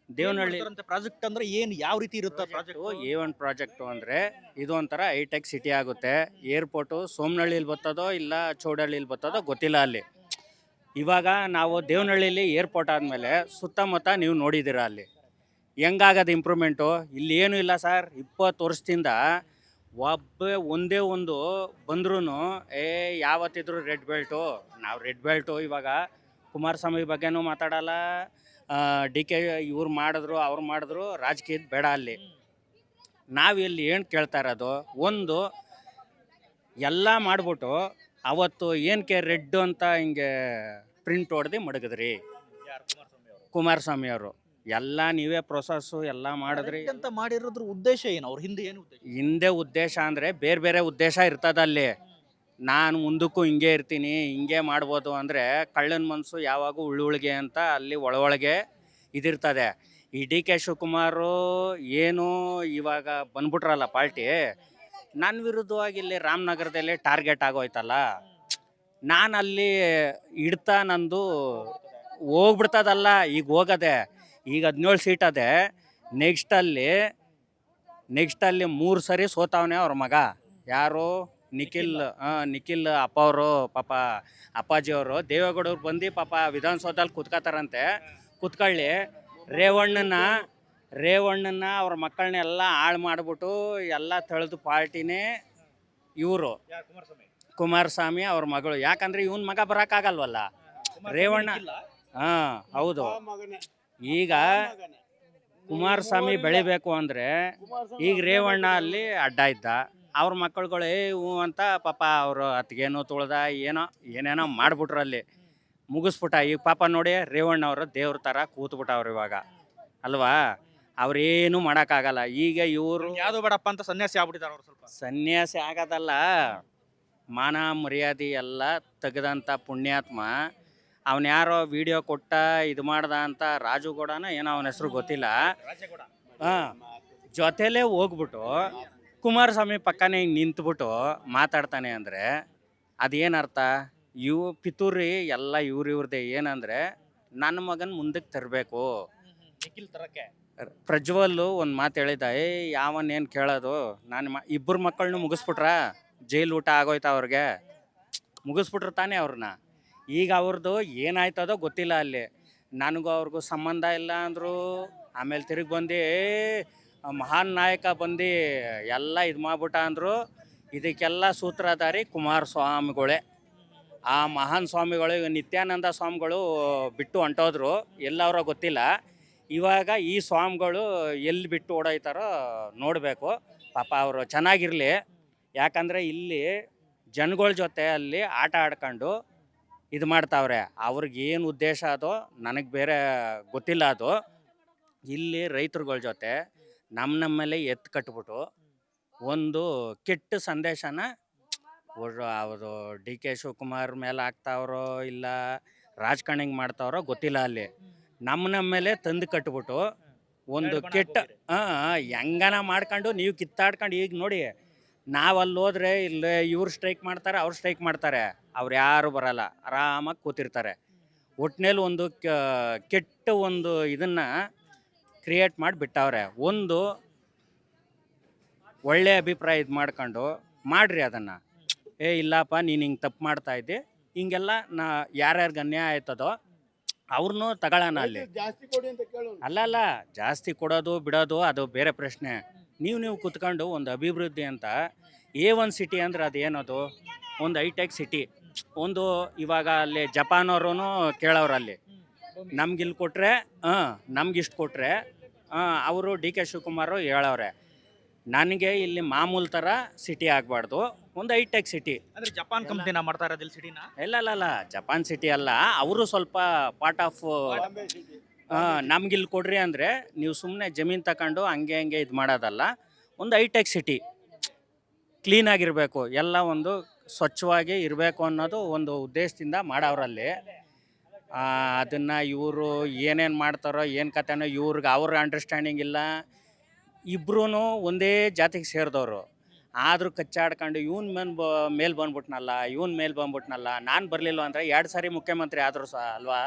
ದೇವನಹಳ್ಳಿ
ಪ್ರಾಜೆಕ್ಟ್ ಅಂದ್ರೆ ಏನು ಯಾವ ರೀತಿ ಇರುತ್ತೆ ಪ್ರಾಜೆಕ್ಟ್?
A1 ಪ್ರಾಜೆಕ್ಟು ಅಂದರೆ ಇದು ಒಂಥರ ಹೈಟೆಕ್ ಸಿಟಿ ಆಗುತ್ತೆ. ಏರ್ಪೋರ್ಟು ಸೋಮನಹಳ್ಳಿಲಿ ಬರ್ತದೋ ಇಲ್ಲ ಚೌಡಹಳ್ಳಿಲಿ ಬರ್ತದೋ ಗೊತ್ತಿಲ್ಲ ಅಲ್ಲಿ. ಇವಾಗ ನಾವು ದೇವನಹಳ್ಳಿಲಿ ಏರ್ಪೋರ್ಟ್ ಆದಮೇಲೆ ಸುತ್ತಮುತ್ತ ನೀವು ನೋಡಿದ್ದೀರ ಅಲ್ಲಿ ಹೆಂಗಾಗದು ಇಂಪ್ರೂವ್ಮೆಂಟು. ಇಲ್ಲಿ ಏನೂ ಇಲ್ಲ ಸರ್. 20 ವರ್ಷದಿಂದ ಒಂದೇ ಒಂದು ಬಂದ್ರೂ ಯಾವತ್ತಿದ್ರು ರೆಡ್ ಬೆಲ್ಟು. ನಾವು ರೆಡ್ ಬೆಲ್ಟು. ಇವಾಗ ಕುಮಾರಸ್ವಾಮಿ ಬಗ್ಗೆನೂ ಮಾತಾಡಲ್ಲ, DK ಇವ್ರು ಮಾಡಿದ್ರು ಅವ್ರು ಮಾಡಿದ್ರು, ರಾಜಕೀಯದ ಬೇಡ ಅಲ್ಲಿ. ನಾವು ಇಲ್ಲಿ ಏನು ಕೇಳ್ತಾ ಇರೋದು, ಒಂದು ಎಲ್ಲ ಮಾಡಿಬಿಟ್ಟು ಅವತ್ತು ಏನಕ್ಕೆ ರೆಡ್ ಅಂತ ಹಿಂಗೆ ಪ್ರಿಂಟ್ ಹೊಡೆದು ಮಡಗಿದ್ರಿ ಕುಮಾರಸ್ವಾಮಿ ಅವರು. ಎಲ್ಲ ನೀವೇ ಪ್ರೊಸೆಸ್ಸು ಎಲ್ಲ ಮಾಡಿದ್ರಿ.
ಅಂತ ಮಾಡಿರೋದ್ರ ಉದ್ದೇಶ ಏನು? ಅವ್ರ ಹಿಂದೆ ಏನು ಉದ್ದೇಶ?
ಹಿಂದೆ ಉದ್ದೇಶ ಅಂದರೆ ಬೇರೆ ಬೇರೆ ಉದ್ದೇಶ ಇರ್ತದಲ್ಲಿ. ನಾನು ಮುಂದಕ್ಕೂ ಹಿಂಗೆ ಇರ್ತೀನಿ, ಹಿಂಗೆ ಮಾಡ್ಬೋದು ಅಂದರೆ ಕಳ್ಳನ ಮನಸ್ಸು ಯಾವಾಗೂ ಉಳ್ಳುಳ್ಗೆ ಅಂತ ಅಲ್ಲಿ ಒಳಗೆ ಇದಿರ್ತದೆ. ಈ DK ಶಿವಕುಮಾರು ಏನು ಇವಾಗ ಬಂದ್ಬಿಟ್ರಲ್ಲ ಪಾರ್ಟಿ, ನನ್ನ ವಿರುದ್ಧವಾಗಿ ಇಲ್ಲಿ ರಾಮನಗರದಲ್ಲಿ ಟಾರ್ಗೆಟ್ ಆಗೋಯ್ತಲ್ಲ. ನಾನು ಅಲ್ಲಿ ಇಡ್ತಾ ನಂದು ಹೋಗ್ಬಿಡ್ತದಲ್ಲ. ಈಗ ಹೋಗದೆ, ಈಗ 17 ಸೀಟ್ ಅದೇ. ನೆಕ್ಸ್ಟಲ್ಲಿ 3 ಸರಿ ಸೋತವನೇ ಅವ್ರ ಮಗ. ಯಾರು? ನಿಖಿಲ್ ಅಪ್ಪ ಅವರು, ಪಾಪ ಅಪ್ಪಾಜಿಯವರು. ದೇವೇಗೌಡವ್ರು ಬಂದು ಪಾಪ ವಿಧಾನಸೌಧದಲ್ಲಿ ಕುತ್ಕೋತಾರಂತೆ. ಕುತ್ಕೊಳ್ಳಿ. ರೇವಣ್ಣನ ಅವ್ರ ಮಕ್ಕಳನ್ನ ಎಲ್ಲ ಹಾಳು ಮಾಡಿಬಿಟ್ಟು ಎಲ್ಲ ತಳೆದು ಪಾರ್ಟಿನೇ ಇವರು ಕುಮಾರಸ್ವಾಮಿ ಅವ್ರ ಮಗಳು. ಯಾಕಂದರೆ ಇವನ ಮಗ ಬರೋಕ್ಕಾಗಲ್ವಲ್ಲ ರೇವಣ್ಣ. ಹಾಂ ಹೌದು. ಈಗ ಕುಮಾರಸ್ವಾಮಿ ಬೆಳಿಬೇಕು ಅಂದರೆ ಈಗ ರೇವಣ್ಣ ಅಲ್ಲಿ ಅಡ್ಡ ಇದ್ದ. ಅವ್ರ ಮಕ್ಕಳುಗಳು ಹ್ಞೂ ಅಂತ ಪಾಪ ಅವರು ಅತ್ತಿಗೇನೋ ತುಳ್ದ ಏನೇನೋ ಮಾಡಿಬಿಟ್ರು ಅಲ್ಲಿ, ಮುಗಿಸ್ಬಿಟ್ಟ. ಈಗ ಪಾಪ ನೋಡಿ ರೇವಣ್ಣ ಅವರು ದೇವ್ರ ಥರ ಕೂತ್ಬಿಟ್ಟವ್ರು ಇವಾಗ ಅಲ್ವಾ. ಅವ್ರೇನು ಮಾಡೋಕ್ಕಾಗಲ್ಲ. ಈಗ ಇವರು
ಯಾವುದು ಬೇಡಪ್ಪ ಅಂತ ಸನ್ಯಾಸಿ ಆಗ್ಬಿಟ್ಟಿದ್ದಾರೆ ಅವ್ರು. ಸ್ವಲ್ಪ
ಸನ್ಯಾಸಿ ಆಗೋದಲ್ಲ, ಮಾನ ಮರ್ಯಾದೆ ಎಲ್ಲ ತೆಗೆದಂಥ ಪುಣ್ಯಾತ್ಮ. ಅವನು ಯಾರೋ ವಿಡಿಯೋ ಕೊಟ್ಟ ಇದು ಮಾಡ್ದ ಅಂತ ರಾಜುಗೌಡನ ಏನೋ ಅವನ ಹೆಸರು ಗೊತ್ತಿಲ್ಲ. ಹಾಂ, ಜೊತೆಲೇ ಹೋಗ್ಬಿಟ್ಟು ಕುಮಾರಸ್ವಾಮಿ ಪಕ್ಕನೇ ಹಿಂಗೆ ನಿಂತ್ಬಿಟ್ಟು ಮಾತಾಡ್ತಾನೆ ಅಂದರೆ ಅದೇನರ್ಥ? ಪಿತೂರಿ ಎಲ್ಲ ಇವ್ರದ್ದೇ. ಏನಂದರೆ ನನ್ನ ಮಗನ ಮುಂದಕ್ಕೆ ತರಬೇಕು.
ನಿಖಿಲ್ ತರಕ್ಕೆ
ಪ್ರಜ್ವಲ್ಲು ಒಂದು ಮಾತು ಹೇಳಿದ, ಯಾವನ್ನೇನು ಕೇಳೋದು, ನಾನು ಇಬ್ಬರು ಮಕ್ಕಳನ್ನೂ ಮುಗಿಸ್ಬಿಟ್ರ, ಜೈಲು ಊಟ ಆಗೋಯ್ತು ಅವ್ರಿಗೆ, ಮುಗಿಸ್ಬಿಟ್ರು ತಾನೇ ಅವ್ರನ್ನ. ಈಗ ಅವ್ರದ್ದು ಏನಾಯ್ತದೋ ಗೊತ್ತಿಲ್ಲ ಅಲ್ಲಿ. ನನಗೂ ಅವ್ರಿಗೂ ಸಂಬಂಧ ಇಲ್ಲ ಅಂದರು. ಆಮೇಲೆ ತಿರುಗಿ ಬಂದು ಮಹಾನ್ ನಾಯಕ ಬಂದು ಎಲ್ಲ ಇದು ಮಾಡ್ಬಿಟ್ಟ ಅಂದರು. ಇದಕ್ಕೆಲ್ಲ ಸೂತ್ರಧಾರಿ ಕುಮಾರಸ್ವಾಮಿಗಳೇ. ಆ ಮಹಾನ್ ಸ್ವಾಮಿಗಳು, ನಿತ್ಯಾನಂದ ಸ್ವಾಮಿಗಳು ಬಿಟ್ಟು ಹೊಂಟೋದ್ರು, ಎಲ್ಲವರೋ ಗೊತ್ತಿಲ್ಲ. ಇವಾಗ ಈ ಸ್ವಾಮಿಗಳು ಎಲ್ಲಿ ಬಿಟ್ಟು ಓಡೋಯ್ತಾರೋ ನೋಡಬೇಕು. ಪಾಪ ಅವರು ಚೆನ್ನಾಗಿರಲಿ. ಯಾಕಂದರೆ ಇಲ್ಲಿ ಜನಗಳ ಜೊತೆ ಅಲ್ಲಿ ಆಟ ಆಡ್ಕೊಂಡು ಇದು ಮಾಡ್ತಾವ್ರೆ. ಅವ್ರಿಗೇನು ಉದ್ದೇಶ ಅದೋ ನನಗೆ ಬೇರೆ ಗೊತ್ತಿಲ್ಲ. ಅದು ಇಲ್ಲಿ ರೈತರುಗಳ ಜೊತೆ ನಮ್ಮಲ್ಲೇ ಎತ್ತು ಕಟ್ಬಿಟ್ಟು ಒಂದು ಕೆಟ್ಟ ಸಂದೇಶನ ಅವರು DK ಶಿವಕುಮಾರ್ ಮೇಲೆ ಹಾಕ್ತಾವ್ರೋ ಇಲ್ಲ ರಾಜಕಾರಣಿಗೆ ಮಾಡ್ತಾವ್ರೋ ಗೊತ್ತಿಲ್ಲ. ಅಲ್ಲಿ ನಮ್ಮಲ್ಲೇ ತಂದು ಕಟ್ಬಿಟ್ಟು ಒಂದು ಕೆಟ್ಟ ಹೆಂಗನ ಮಾಡ್ಕೊಂಡು ನೀವು ಕಿತ್ತಾಡ್ಕೊಂಡು. ಈಗ ನೋಡಿ, ನಾವು ಅಲ್ಲಿ ಹೋದ್ರೆ ಇಲ್ಲಿ ಇವ್ರು ಸ್ಟ್ರೈಕ್ ಮಾಡ್ತಾರೆ, ಅವ್ರು ಸ್ಟ್ರೈಕ್ ಮಾಡ್ತಾರೆ, ಅವ್ರು ಯಾರು ಬರಲ್ಲ, ಆರಾಮಾಗಿ ಕೂತಿರ್ತಾರೆ. ಒಟ್ಟಿನಲ್ಲಿ ಒಂದು ಕೆಟ್ಟ ಒಂದು ಇದನ್ನು ಕ್ರಿಯೇಟ್ ಮಾಡಿಬಿಟ್ಟವ್ರೆ. ಒಂದು ಒಳ್ಳೆ ಅಭಿಪ್ರಾಯ ಇದು ಮಾಡ್ಕೊಂಡು ಮಾಡಿರಿ ಅದನ್ನು. ಇಲ್ಲಪ್ಪ ನೀನು ಹಿಂಗೆ ತಪ್ಪು ಮಾಡ್ತಾಯಿದ್ದೆ, ಹಿಂಗೆಲ್ಲ ಯಾರ್ಯಾರಿಗೆ ಅನ್ಯಾಯ ಆಯ್ತದೋ ಅವ್ರನ್ನೂ ತಗೊಳ್ಳೋಣ ಅಲ್ಲಿ.
ಜಾಸ್ತಿ ಕೊಡಿ ಅಂತ ಕೇಳು.
ಅಲ್ಲ, ಜಾಸ್ತಿ ಕೊಡೋದು ಬಿಡೋದು ಅದು ಬೇರೆ ಪ್ರಶ್ನೆ. ನೀವು ಕೂತ್ಕೊಂಡು ಒಂದು ಅಭಿವೃದ್ಧಿ ಅಂತ A1 ಸಿಟಿ ಅಂದರೆ ಅದೇನದು? ಒಂದು ಹೈಟೆಕ್ ಸಿಟಿ. ಒಂದು ಇವಾಗ ಅಲ್ಲಿ ಜಪಾನವರು ಕೇಳೋರಲ್ಲಿ ನಮ್ಗಿಲ್ಲಿ ಕೊಟ್ಟರೆ ನಮ್ಗಿಷ್ಟು ಕೊಟ್ಟರೆ ಅವರು DK ಶಿವಕುಮಾರು ಹೇಳವ್ರೆ, ನನಗೆ ಇಲ್ಲಿ ಮಾಮೂಲು ಥರ ಸಿಟಿ ಆಗಬಾರ್ದು, ಒಂದು ಹೈಟೆಕ್ ಸಿಟಿ.
ಅಂದ್ರೆ ಜಪಾನ್ ಕಂಪ್ನಿನ ಮಾಡ್ತಾ ಇರೋದಿಲ್ಲ ಸಿಟಿನ?
ಇಲ್ಲ, ಜಪಾನ್ ಸಿಟಿ ಅಲ್ಲ. ಅವರು ಸ್ವಲ್ಪ ಪಾರ್ಟ್ ಆಫ್ ನಮ್ಗಿಲ್ಲಿ ಕೊಡ್ರಿ ಅಂದರೆ ನೀವು ಸುಮ್ಮನೆ ಜಮೀನು ತಗೊಂಡು ಹಂಗೆ ಇದು ಮಾಡೋದಲ್ಲ. ಒಂದು ಹೈಟೆಕ್ ಸಿಟಿ ಕ್ಲೀನಾಗಿರಬೇಕು, ಎಲ್ಲ ಒಂದು ಸ್ವಚ್ಛವಾಗಿ ಇರಬೇಕು ಅನ್ನೋದು ಒಂದು ಉದ್ದೇಶದಿಂದ ಮಾಡವ್ರಲ್ಲಿ. ಅದನ್ನು ಇವರು ಏನೇನು ಮಾಡ್ತಾರೋ ಏನು ಕತೆನೋ ಇವ್ರಿಗೆ ಅವ್ರ ಅಂಡರ್ಸ್ಟ್ಯಾಂಡಿಂಗ್ ಇಲ್ಲ. ಇಬ್ಬರೂ ಒಂದೇ ಜಾತಿಗೆ ಸೇರಿದವರು ಆದರೂ ಕಚ್ಚಾಡ್ಕೊಂಡು ಇವನ ಮೇಲೆ ಬಂದ್ಬಿಟ್ನಲ್ಲ, ನಾನು ಬರಲಿಲ್ಲ ಅಂದರೆ 2 ಸಾರಿ ಮುಖ್ಯಮಂತ್ರಿ ಆದರೂ ಸಹ ಅಲ್ವಾ.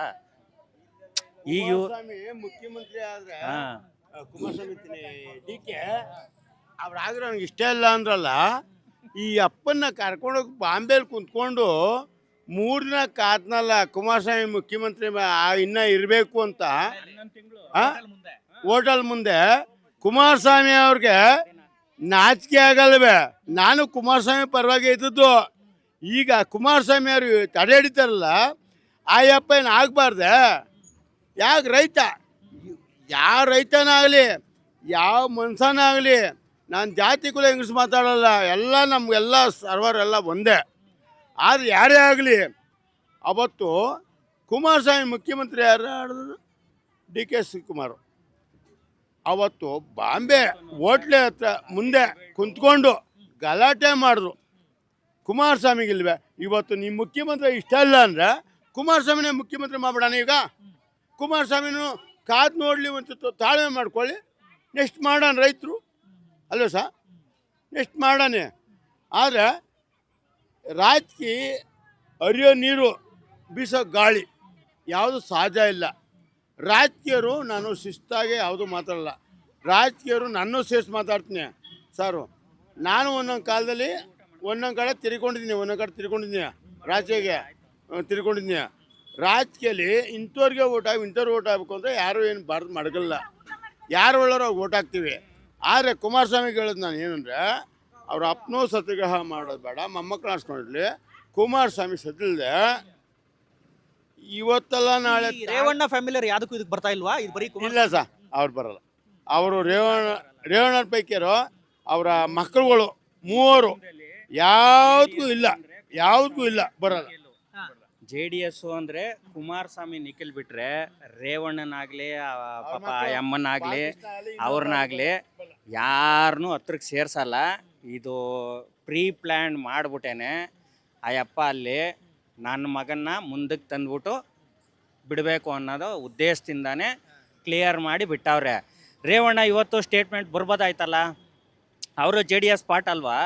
ಈಗ ಇವ್-
ಕುಮಾರಸ್ವಾಮಿ ಮುಖ್ಯಮಂತ್ರಿ ಆದ್ರೆ
ಹಾ
ಕುಮಾರಸ್ವಾಮಿ ಡಿ ಕೆ ಅವ್ರಾದ್ರೆ ನನಗೆ ಇಷ್ಟ ಇಲ್ಲ ಅಂದ್ರಲ್ಲ, ಈ ಅಪ್ಪನ್ನ ಕರ್ಕೊಂಡೋಗಿ ಬಾಂಬೆಲಿ ಕುಂತ್ಕೊಂಡು 3 ದಿನ ಕಾದ್ನಲ್ಲ ಕುಮಾರಸ್ವಾಮಿ ಮುಖ್ಯಮಂತ್ರಿ ಇನ್ನ ಇರಬೇಕು ಅಂತ ಹೋಟೆಲ್ ಮುಂದೆ ಕುಮಾರಸ್ವಾಮಿ ಅವ್ರಿಗೆ ನಾಚಿಕೆ ಆಗಲ್ವೇ? ನಾನು ಕುಮಾರಸ್ವಾಮಿ ಪರವಾಗಿ ಇದ್ದದ್ದು. ಈಗ ಕುಮಾರಸ್ವಾಮಿ ಅವರು ತಡೆ ಹಿಡಿತಾರಲ್ಲ, ಆಯಪ್ಪ ಏನು ಆಗಬಾರ್ದೆ? ಯಾಕೆ ರೈತ, ಯಾವ ರೈತನಾಗಲಿ ಯಾವ ಮನುಷ್ಯನಾಗಲಿ, ನಾನು ಜಾತಿ ಕುಲ ಹೆಂಗಸ್ ಮಾತಾಡಲ್ಲ, ಎಲ್ಲ ನಮಗೆಲ್ಲ ಸರ್ವರೆಲ್ಲ ಒಂದೇ. ಆದರೆ ಯಾರೇ ಆಗಲಿ, ಅವತ್ತು ಕುಮಾರಸ್ವಾಮಿ ಮುಖ್ಯಮಂತ್ರಿ ಯಾರು ಆಡಿದ್ರು? D K Shivakumar. ಅವತ್ತು ಬಾಂಬೆ ಹೋಟ್ಲೆ ಹತ್ರ ಮುಂದೆ ಕುಂತ್ಕೊಂಡು ಗಲಾಟೆ ಮಾಡಿದ್ರು. ಕುಮಾರಸ್ವಾಮಿಗಿಲ್ವೇ? ಇವತ್ತು ನಿಮ್ಮ ಮುಖ್ಯಮಂತ್ರಿ ಇಷ್ಟ ಇಲ್ಲ ಅಂದರೆ ಕುಮಾರಸ್ವಾಮಿನೇ ಮುಖ್ಯಮಂತ್ರಿ ಮಾಡ್ಬಿಡೋಣ. ಈಗ ಕುಮಾರಸ್ವಾಮಿನೂ ಕಾದು ನೋಡಲಿ, ಒಂದು ತಾಳ್ಮೆ ಮಾಡ್ಕೊಳ್ಳಿ, ನೆಕ್ಸ್ಟ್ ಮಾಡೋಣ ರೈತರು ಅಲ್ವ ಸರ್, ನೆಕ್ಸ್ಟ್ ಮಾಡೋಣ. ಆದರೆ ರಾಜಕೀಯ ಹರಿಯೋ ನೀರು ಬೀಸೋ ಗಾಳಿ ಯಾವುದು ಸಹಜ ಇಲ್ಲ. ರಾಜಕೀಯರು ನಾನು ಶಿಸ್ತಾಗಿ ಯಾವುದು ಮಾತಾಡಲ್ಲ. ರಾಜಕೀಯರು ನನ್ನೂ ಸೇರಿಸಿ ಮಾತಾಡ್ತೀನಿ ಸಾರು. ನಾನು ಒಂದೊಂದು ಕಾಲದಲ್ಲಿ ಒಂದೊಂದು ಕಡೆ ತಿರ್ಕೊಂಡಿದ್ದೀನಿ, ರಾಜಕೀಯಗೆ ತಿರ್ಕೊಂಡಿದ್ದೀನಿ. ರಾಜಕೀಯದಲ್ಲಿ ಇಂಥವ್ರಿಗೆ ಓಟ್ ಆಗಬೇಕು ಅಂದರೆ ಯಾರು ಏನು ಬಾರ್ದು ಮಡಗಲ್ಲ, ಯಾರು ಒಳ್ಳೋರು ಓಟ್ ಹಾಕ್ತೀವಿ. ಆದರೆ ಕುಮಾರಸ್ವಾಮಿಗೆ ಹೇಳೋದು ನಾನು ಏನಂದರೆ, ಅವ್ರ ಅಪ್ಪನೂ ಸತ್ಯಾಗ್ರಹ ಮಾಡೋದು ಬೇಡ, ಮೊಮ್ಮಕ್ಕಳು ಆಡ್ಸ್ಕೊಂಡಿರ್ಲಿ. ಕುಮಾರಸ್ವಾಮಿ ಸತ್ತಿಲ್ದೆ ಇವತ್ತೆಲ್ಲ ನಾಳೆ
ರೇವಣ್ಣ ಫ್ಯಾಮಿಲಿ ಯಾವ್ದಕ್ಕೂ ಇದಕ್ಕೆ ಬರ್ತಾ ಇಲ್ವಾ? ಇದು ಬರೀ
ಇಲ್ಲ ಸರ್, ಅವ್ರು ಬರಲ್ಲ. ಅವರು ರೇವಣ್ಣನ ಪೈಕಿಯರು ಅವರ ಮಕ್ಕಳುಗಳು 3 ಯಾವುದಕ್ಕೂ ಇಲ್ಲ ಬರಲ್ಲ.
JDS ಅಂದರೆ ಕುಮಾರಸ್ವಾಮಿ ನಿಖಿಲ್ ಬಿಟ್ರೆ ರೇವಣ್ಣನಾಗಲಿ ಪಾಪ ಅಮ್ಮನಾಗಲಿ ಅವ್ರನ್ನಾಗಲಿ ಯಾರನ್ನೂ ಹತ್ರಕ್ಕೆ ಸೇರ್ಸಲ್ಲ. ಇದು ಪ್ರೀ ಪ್ಲ್ಯಾನ್ ಮಾಡಿಬಿಟ್ಟೇನೆ ಅಯ್ಯಪ್ಪ ಅಲ್ಲಿ ನನ್ನ ಮಗನ್ನ ಮುಂದಕ್ಕೆ ತಂದ್ಬಿಟ್ಟು ಬಿಡಬೇಕು ಅನ್ನೋದು ಉದ್ದೇಶದಿಂದಾನೇ ಕ್ಲಿಯರ್ ಮಾಡಿ ಬಿಟ್ಟವ್ರೆ. ರೇವಣ್ಣ ಇವತ್ತು ಸ್ಟೇಟ್ಮೆಂಟ್ ಬರ್ಬೋದಾಯ್ತಲ್ಲ, ಅವರು JDS ಪಾರ್ಟ್ ಅಲ್ವಾ,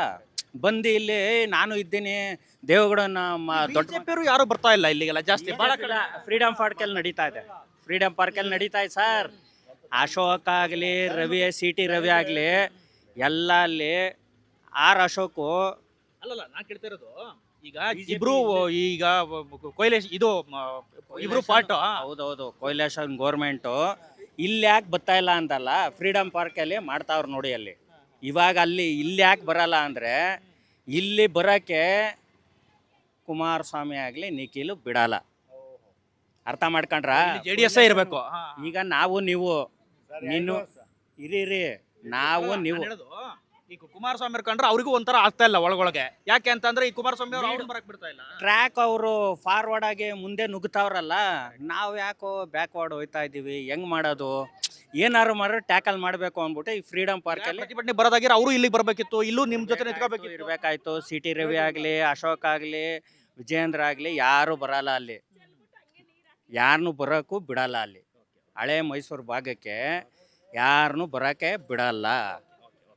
ಬಂದು ಇಲ್ಲಿ ನಾನು ಇದ್ದೀನಿ ದೇವಗೌಡನ ದೊಡ್ಡ
ಬಿಜೆಪಿಯವರು ಯಾರು ಬರ್ತಾ ಇಲ್ಲ ಇಲ್ಲಿಗೆಲ್ಲ ಜಾಸ್ತಿ. ಭಾಳ ಕಡೆ
ಫ್ರೀಡಮ್ ಪಾರ್ಕಲ್ಲಿ ನಡೀತಾ ಇದೆ, ಸರ್. ಅಶೋಕ್ ಆಗಲಿ, ರವಿ CT ರವಿ ಆಗಲಿ, ಎಲ್ಲ ಅಲ್ಲಿ ಅಶೋಕು
ಅಲ್ಲಲ್ಲ, ನಾ ಕೇಳ್ತಾ ಇರೋದು ಈಗ ಇಬ್ರು ಈಗ ಕೊಯ್ಲೇಶ್ ಇದು ಇಬ್ರು ಪಾರ್ಟ್.
ಹೌದೌದು, ಕೊಯ್ಲೇಶನ್ ಗೌರ್ಮೆಂಟು ಇಲ್ಲಿ ಯಾಕೆ ಬರ್ತಾ ಇಲ್ಲ ಅಂತಲ್ಲ, ಫ್ರೀಡಮ್ ಪಾರ್ಕಲ್ಲಿ ಮಾಡ್ತಾವ್ರು ನೋಡಿ. ಅಲ್ಲಿ ಇವಾಗ ಇಲ್ಲಿ ಯಾಕೆ ಬರಲ್ಲ ಅಂದರೆ, ಇಲ್ಲಿ ಬರೋಕ್ಕೆ ಕುಮಾರಸ್ವಾಮಿ ಆಗಲಿ ನಿಖಿಲು ಬಿಡಲ್ಲ. ಅರ್ಥ ಮಾಡ್ಕೊಂಡ್ರ?
JDS ಇರಬೇಕು.
ಈಗ ನಾವು ನೀವು ನೀನು ಇರೀ, ನಾವು ನೀವು
ಈಗ ಕುಮಾರಸ್ವಾಮಿ ಕಂಡ್ರೆ ಅವ್ರಿಗೂ ಒಂಥರ ಆಗ್ತಾ ಇಲ್ಲ ಒಳಗೊಳಗೆ. ಯಾಕೆ ಅಂತಂದ್ರೆ ಈ ಕುಮಾರಸ್ವಾಮಿ ಅವ್ರು ಬರಕ್ ಬಿಡ್ತಾ ಇಲ್ಲ.
ಟ್ರ್ಯಾಕ್ ಅವರು ಫಾರ್ವರ್ಡ್ ಆಗಿ ಮುಂದೆ ನುಗ್ತಾವ್ರಲ್ಲ, ನಾವು ಯಾಕೋ ಬ್ಯಾಕ್ವರ್ಡ್ ಹೋಯ್ತಾ ಇದ್ದೀವಿ. ಹೆಂಗ್ ಮಾಡೋದು? ಏನಾರು ಮಾಡಿದ್ರೆ ಟ್ಯಾಕಲ್ ಮಾಡಬೇಕು ಅಂದ್ಬಿಟ್ಟು ಈ ಫ್ರೀಡಮ್ ಪಾರ್ಕಲ್ಲಿ
ಪ್ರತಿಭಟನೆ ಬರೋದಾಗಿರೋ ಅವರು ಇಲ್ಲಿಗೆ ಬರಬೇಕಿತ್ತು, ಇಲ್ಲೂ ನಿಮ್ಮ ಜೊತೆ ನಿಂತ್ಕೋಬೇಕಿತ್ತು,
ಇರಬೇಕಾಯ್ತು. CT ರವಿ ಆಗಲಿ, ಅಶೋಕ್ ಆಗಲಿ, ವಿಜೇಂದ್ರ ಆಗಲಿ ಯಾರು ಬರಲ್ಲ ಅಲ್ಲಿ, ಯಾರನ್ನೂ ಬರೋಕ್ಕೂ ಬಿಡಲ್ಲ. ಅಲ್ಲಿ ಹಳೆ ಮೈಸೂರು ಭಾಗಕ್ಕೆ ಯಾರನ್ನೂ ಬರೋಕ್ಕೆ ಬಿಡಲ್ಲ.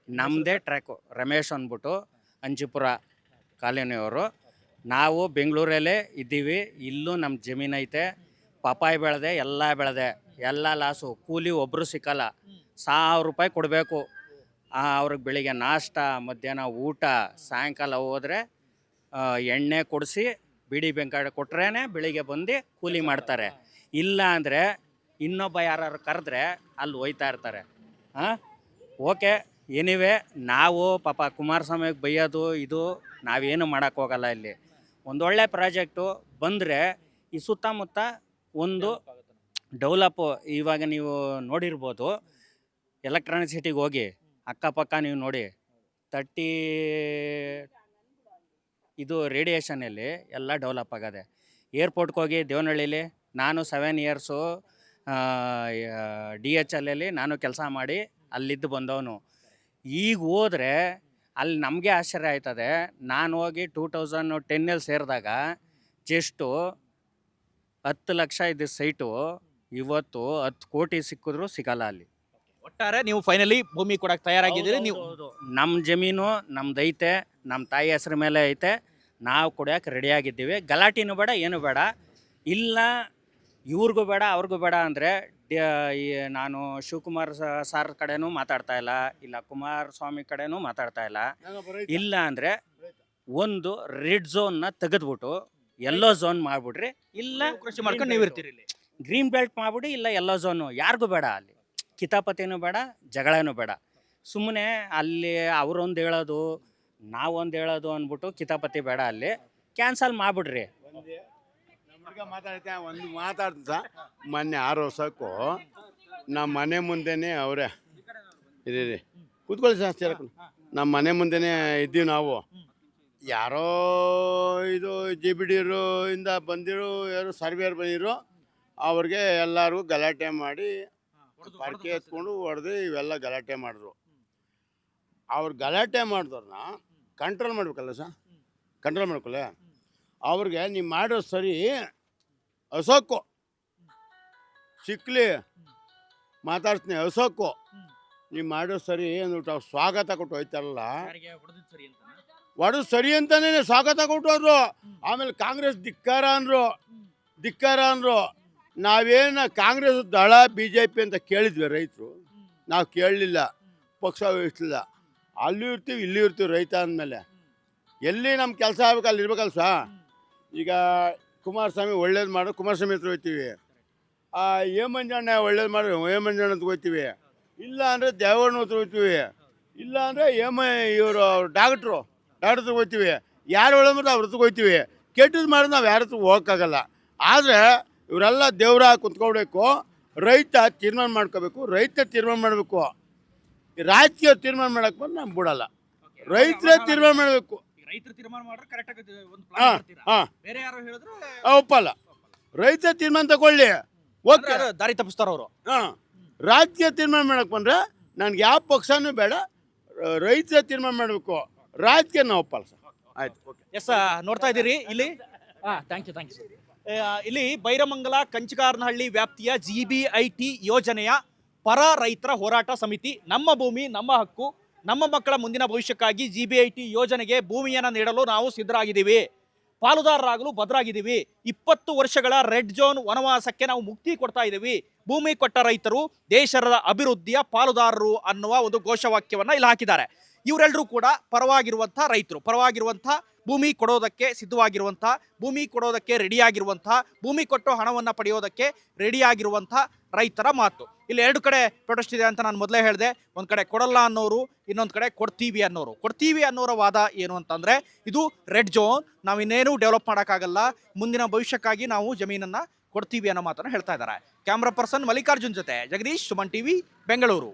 ನಮ್ಮದೇ ಟ್ರ್ಯಾಕು. ರಮೇಶ್ ಅಂದ್ಬಿಟ್ಟು ಅಂಜಿಪುರ ಕಾಲೋನಿಯವರು. ನಾವು ಬೆಂಗಳೂರಲ್ಲೇ ಇದ್ದೀವಿ, ಇಲ್ಲೂ ನಮ್ಮ ಜಮೀನು ಐತೆ. ಪಪಾಯಿ ಬೆಳೆದೆ, ಎಲ್ಲ ಲಾಸು. ಕೂಲಿ ಒಬ್ಬರು ಸಿಕ್ಕಲ್ಲ. 1000 ರೂಪಾಯಿ ಕೊಡಬೇಕು ಅವ್ರಿಗೆ. ಬೆಳಿಗ್ಗೆ ನಾಷ್ಟ, ಮಧ್ಯಾಹ್ನ ಊಟ, ಸಾಯಂಕಾಲ ಹೋದರೆ ಎಣ್ಣೆ ಕೊಡಿಸಿ ಬಿಡಿ ಬೆಂಕಾಡ ಕೊಟ್ರೇ ಬೆಳಿಗ್ಗೆ ಬಂದು ಕೂಲಿ ಮಾಡ್ತಾರೆ. ಇಲ್ಲ ಅಂದರೆ ಇನ್ನೊಬ್ಬ ಯಾರು ಕರೆದ್ರೆ ಅಲ್ಲಿ ಹೋಯ್ತಾ ಇರ್ತಾರೆ. ಓಕೆ, ಎನಿವೆ ನಾವು ಪಾಪ ಕುಮಾರಸ್ವಾಮಿಗೆ ಬೈಯೋದು ಇದು ನಾವೇನು ಮಾಡೋಕ್ಕೋಗಲ್ಲ. ಇಲ್ಲಿ ಒಂದೊಳ್ಳೆ ಪ್ರಾಜೆಕ್ಟು ಬಂದರೆ ಈ ಸುತ್ತಮುತ್ತ ಒಂದು ಡೆವಲಪ್ಪು. ಇವಾಗ ನೀವು ನೋಡಿರ್ಬೋದು, ಎಲೆಕ್ಟ್ರಾನಿಕ್ ಸಿಟಿಗೆ ಹೋಗಿ ಅಕ್ಕಪಕ್ಕ ನೀವು ನೋಡಿ 30 ಇದು ರೇಡಿಯೇಷನಲ್ಲಿ ಎಲ್ಲ ಡೆವಲಪ್ ಆಗದೆ. ಏರ್ಪೋರ್ಟ್ಗೆ ಹೋಗಿ ದೇವನಹಳ್ಳಿಲಿ ನಾನು 7 ಇಯರ್ಸು DHLಲ್ಲಿ ನಾನು ಕೆಲಸ ಮಾಡಿ ಅಲ್ಲಿದ್ದು ಬಂದವನು. ಈಗ ಹೋದರೆ ಅಲ್ಲಿ ನಮಗೆ ಆಶ್ಚರ್ಯ ಆಯ್ತದೆ. ನಾನು ಹೋಗಿ 2010 ಸೇರಿದಾಗ ಜಸ್ಟು 10 ಲಕ್ಷ ಇದ್ದ ಸೈಟು ಇವತ್ತು 10 ಕೋಟಿ ಸಿಕ್ಕಿದ್ರು ಸಿಗಲ್ಲ ಅಲ್ಲಿ.
ಒಟ್ಟಾರೆ ನೀವು ಫೈನಲಿ ಭೂಮಿ ಕೊಡಕ್ಕೆ ತಯಾರಾಗಿದ್ದೀರಿ. ನೀವು
ನಮ್ಮ ಜಮೀನು ನಮ್ದೈತೆ, ನಮ್ಮ ತಾಯಿ ಹೆಸ್ರ ಮೇಲೆ ಐತೆ, ನಾವು ಕೊಡೋಕೆ ರೆಡಿಯಾಗಿದ್ದೀವಿ. ಗಲಾಟಿನೂ ಬೇಡ, ಏನು ಬೇಡ. ಇಲ್ಲ ಇವ್ರಿಗೂ ಬೇಡ ಅವ್ರಿಗೂ ಬೇಡ ಅಂದರೆ ನಾನು ಶಿವಕುಮಾರ್ ಸಾರ್ ಕಡೆನೂ ಮಾತಾಡ್ತಾ ಇಲ್ಲ ಕುಮಾರಸ್ವಾಮಿ ಕಡೆನೂ ಮಾತಾಡ್ತಾ ಇಲ್ಲ ಅಂದರೆ ಒಂದು ರೆಡ್ ಝೋನ್ನ ತೆಗೆದ್ಬಿಟ್ಟು ಎಲ್ಲೋ ಝೋನ್ ಮಾಡಿಬಿಡ್ರಿ, ಇಲ್ಲ
ಕೃಷಿ ಮಾಡ್ಕೊಂಡು ನೀವು ಇರ್ತೀರಿ ಇಲ್ಲಿ.
ಗ್ರೀನ್ ಬೆಲ್ಟ್ ಮಾಡಿಬಿಡಿ, ಇಲ್ಲ ಎಲ್ಲೋ ಝೋನು. ಯಾರಿಗೂ ಬೇಡ ಅಲ್ಲಿ ಕಿತಾಪತಿನೂ ಬೇಡ, ಜಗಳನೂ ಬೇಡ. ಸುಮ್ಮನೆ ಅಲ್ಲಿ ಅವರೊಂದು ಹೇಳೋದು ನಾವೊಂದು ಹೇಳೋದು ಅಂದ್ಬಿಟ್ಟು ಕಿತಾಪತಿ ಬೇಡ, ಅಲ್ಲಿ ಕ್ಯಾನ್ಸಲ್ ಮಾಡಿಬಿಡ್ರಿ.
ಒಂದು ಮಾತಾಡ್ತಾ ಮೊನ್ನೆ 6 ವರ್ಷಕ್ಕೂ ನಮ್ಮ ಮನೆ ಮುಂದೆನೇ ಅವರೇ ಇರೀ ಕೂತ್ಕೊಳ್ಳಿ ಜಾಸ್ತಿ ನಮ್ಮ ಮನೆ ಮುಂದೆನೇ ಇದ್ದೀವಿ ನಾವು. ಯಾರೋ ಇದು JBD ಇಂದ ಬಂದಿರೋ ಯಾರು ಸರ್ವೇರ್ ಬಂದಿರೋ ಅವ್ರಿಗೆ ಎಲ್ಲರಿಗೂ ಗಲಾಟೆ ಮಾಡಿ ಪರ್ಕೆ ಎತ್ಕೊಂಡು ಹೊಡೆದು ಇವೆಲ್ಲ ಗಲಾಟೆ ಮಾಡಿದ್ರು. ಅವ್ರು ಗಲಾಟೆ ಮಾಡಿದವ್ರನ್ನ ಕಂಟ್ರೋಲ್ ಮಾಡ್ಬೇಕಲ್ಲ ಸರ್, ಕಂಟ್ರೋಲ್ ಮಾಡ್ಕೊಳ್ಳೆ. ಅವ್ರಿಗೆ ನೀವು ಮಾಡೋ ಸರಿ ಅಸೋಕು ಸಿಕ್ಲಿ ಮಾತಾಡ್ತೀನಿ, ಅಸೋಕು ನೀವು ಮಾಡೋ ಸರಿ ಅಂದ್ಬಿಟ್ಟು ಅವ್ರು ಸ್ವಾಗತ ಕೊಟ್ಟು ಹೋಯ್ತಾರಲ್ಲ, ಹೊಡೆದು ಸರಿ ಅಂತಾನೆ ಸ್ವಾಗತ ಕೊಟ್ಟವ್ರು. ಆಮೇಲೆ ಕಾಂಗ್ರೆಸ್ ಧಿಕ್ಕಾರ ಅಂದರು. ನಾವೇನು ಕಾಂಗ್ರೆಸ್ ದಳ BJP ಅಂತ ಕೇಳಿದ್ವಿ ರೈತರು, ನಾವು ಕೇಳಲಿಲ್ಲ, ಪಕ್ಷ ವಹಿಸಲಿಲ್ಲ. ಅಲ್ಲೂ ಇರ್ತೀವಿ ಇಲ್ಲೂ ಇರ್ತೀವಿ. ರೈತ ಅಂದಮೇಲೆ ಎಲ್ಲಿ ನಮ್ಮ ಕೆಲಸ ಆಗ್ಬೇಕು ಅಲ್ಲಿ ಇರ್ಬೇಕಲ್ಲ ಸರ್. ಈಗ ಕುಮಾರಸ್ವಾಮಿ ಒಳ್ಳೇದು ಮಾಡು, ಕುಮಾರಸ್ವಾಮಿ ಹತ್ರ ಹೋಗ್ತೀವಿ. ಹೇಮಂಜಣ್ಣ ಒಳ್ಳೇದು ಮಾಡು, ಹೇಮಂಜಣ್ಣ ಅಂತ ಹೋಗ್ತೀವಿ. ಇಲ್ಲ ಅಂದರೆ ದೇವಣ್ಣ ಹತ್ರ ಹೋಗ್ತೀವಿ. ಇಲ್ಲ ಅಂದರೆ ಇವರು ಡಾಕ್ಟ್ರು ಹತ್ರ ಹೋಗ್ತೀವಿ. ಯಾರು ಒಳ್ಳೇದು ಮಾಡಿದ್ರೆ ಅವ್ರ ಹತ್ರ ಹೋಗ್ತೀವಿ. ಕೆಟ್ಟದ್ದು ಮಾಡಿದ್ರೆ ನಾವು ಯಾರ ಹತ್ರ ಹೋಗೋಕ್ಕಾಗಲ್ಲ. ಆದರೆ ಇವರೆಲ್ಲ ದೇವ್ರ ಕುತ್ಕೊಳ್ಬೇಕು, ರೈತ ತೀರ್ಮಾನ ಮಾಡ್ಕೋಬೇಕು, ರೈತ ತೀರ್ಮಾನ ಮಾಡಬೇಕು. ರಾಜಕೀಯ ತೀರ್ಮಾನ ಮಾಡಕ್ಕೆ ಬಂದು ನಾನು ಬಿಡಲ್ಲ, ರೈತರೇ ತೀರ್ಮಾನ ಮಾಡಬೇಕು.
ರೈತರು ತೀರ್ಮಾನ ಮಾಡಿದ್ರೆ ಕರೆಕ್ಟ್ ಆಗಿ ಒಂದು
ಹಾಂ
ಪ್ಲಾನ್ ಮಾಡ್ತೀರಾ?
ಹಾಂ
ಬೇರೆ ಯಾರು ಹೇಳಿದ್ರೆ
ಒಪ್ಪಲ್ಲ. ರೈತ ತೀರ್ಮಾನ ತಗೊಳ್ಳಿ, ಓಕೆ.
ಅದು ದಾರಿ ತಪ್ಪಿಸ್ತಾರ ಅವರು.
ಹಾಂ, ರಾಜಕೀಯ ತೀರ್ಮಾನ ಮಾಡಕ್ಕೆ ಬಂದರೆ ನನಗೆ ಯಾವ ಪಕ್ಷನೂ ಬೇಡ, ರೈತ ತೀರ್ಮಾನ ಮಾಡಬೇಕು. ರಾಜಕೀಯ ನಾವು ಒಪ್ಪಲ್ಲ ಸರ್. ಆಯ್ತು, ಓಕೆ.
ಎಸ್, ನೋಡ್ತಾ ಇದ್ದೀರಿ ಇಲ್ಲಿ. Thank you sir. ಇಲ್ಲಿ ಬೈರಮಂಗಲ ಕಂಚಗಾರನಹಳ್ಳಿ ವ್ಯಾಪ್ತಿಯ GBIT ಯೋಜನೆಯ ಪರ ರೈತರ ಹೋರಾಟ ಸಮಿತಿ ನಮ್ಮ ಭೂಮಿ ನಮ್ಮ ಹಕ್ಕು ನಮ್ಮ ಮಕ್ಕಳ ಮುಂದಿನ ಭವಿಷ್ಯಕ್ಕಾಗಿ GBIT ಯೋಜನೆಗೆ ಭೂಮಿಯನ್ನು ನೀಡಲು ನಾವು ಸಿದ್ಧರಾಗಿದ್ದೀವಿ, ಪಾಲುದಾರರಾಗಲು ಬದ್ಧರಾಗಿದ್ದೀವಿ. 20 ವರ್ಷಗಳ ರೆಡ್ ಝೋನ್ ವನವಾಸಕ್ಕೆ ನಾವು ಮುಕ್ತಿ ಕೊಡ್ತಾ ಇದ್ದೀವಿ. ಭೂಮಿ ಕೊಟ್ಟ ರೈತರು ದೇಶದ ಅಭಿವೃದ್ಧಿಯ ಪಾಲುದಾರರು ಅನ್ನುವ ಒಂದು ಘೋಷವಾಕ್ಯವನ್ನು ಇಲ್ಲಿ ಹಾಕಿದ್ದಾರೆ. ಇವರೆಲ್ಲರೂ ಕೂಡ ಪರವಾಗಿರುವಂಥ ರೈತರು, ಪರವಾಗಿರುವಂಥ ಭೂಮಿ ಕೊಡೋದಕ್ಕೆ ಸಿದ್ಧವಾಗಿರುವಂಥ, ಭೂಮಿ ಕೊಡೋದಕ್ಕೆ ರೆಡಿಯಾಗಿರುವಂಥ, ಭೂಮಿ ಕೊಟ್ಟು ಹಣವನ್ನು ಪಡೆಯೋದಕ್ಕೆ ರೆಡಿಯಾಗಿರುವಂಥ ರೈತರ ಮಾತು. ಇಲ್ಲಿ 2 ಕಡೆ ಪ್ರೊಟೆಸ್ಟ್ ಇದೆ ಅಂತ ನಾನು ಮೊದಲೇ ಹೇಳಿದೆ. ಒಂದು ಕಡೆ ಕೊಡಲ್ಲ ಅನ್ನೋರು, ಇನ್ನೊಂದು ಕಡೆ ಕೊಡ್ತೀವಿ ಅನ್ನೋರು. ಕೊಡ್ತೀವಿ ಅನ್ನೋರ ವಾದ ಏನು ಅಂತಂದರೆ, ಇದು ರೆಡ್ ಝೋನ್, ನಾವು ಇನ್ನೇನು ಡೆವಲಪ್ ಮಾಡೋಕ್ಕಾಗಲ್ಲ, ಮುಂದಿನ ಭವಿಷ್ಯಕ್ಕಾಗಿ ನಾವು ಜಮೀನನ್ನು ಕೊಡ್ತೀವಿ ಅನ್ನೋ ಮಾತನ್ನು ಹೇಳ್ತಾ ಇದ್ದಾರೆ. ಕ್ಯಾಮ್ರಾ ಪರ್ಸನ್ ಮಲ್ಲಿಕಾರ್ಜುನ್ ಜೊತೆ ಜಗದೀಶ್, ಸುಮನ್ TV, ಬೆಂಗಳೂರು.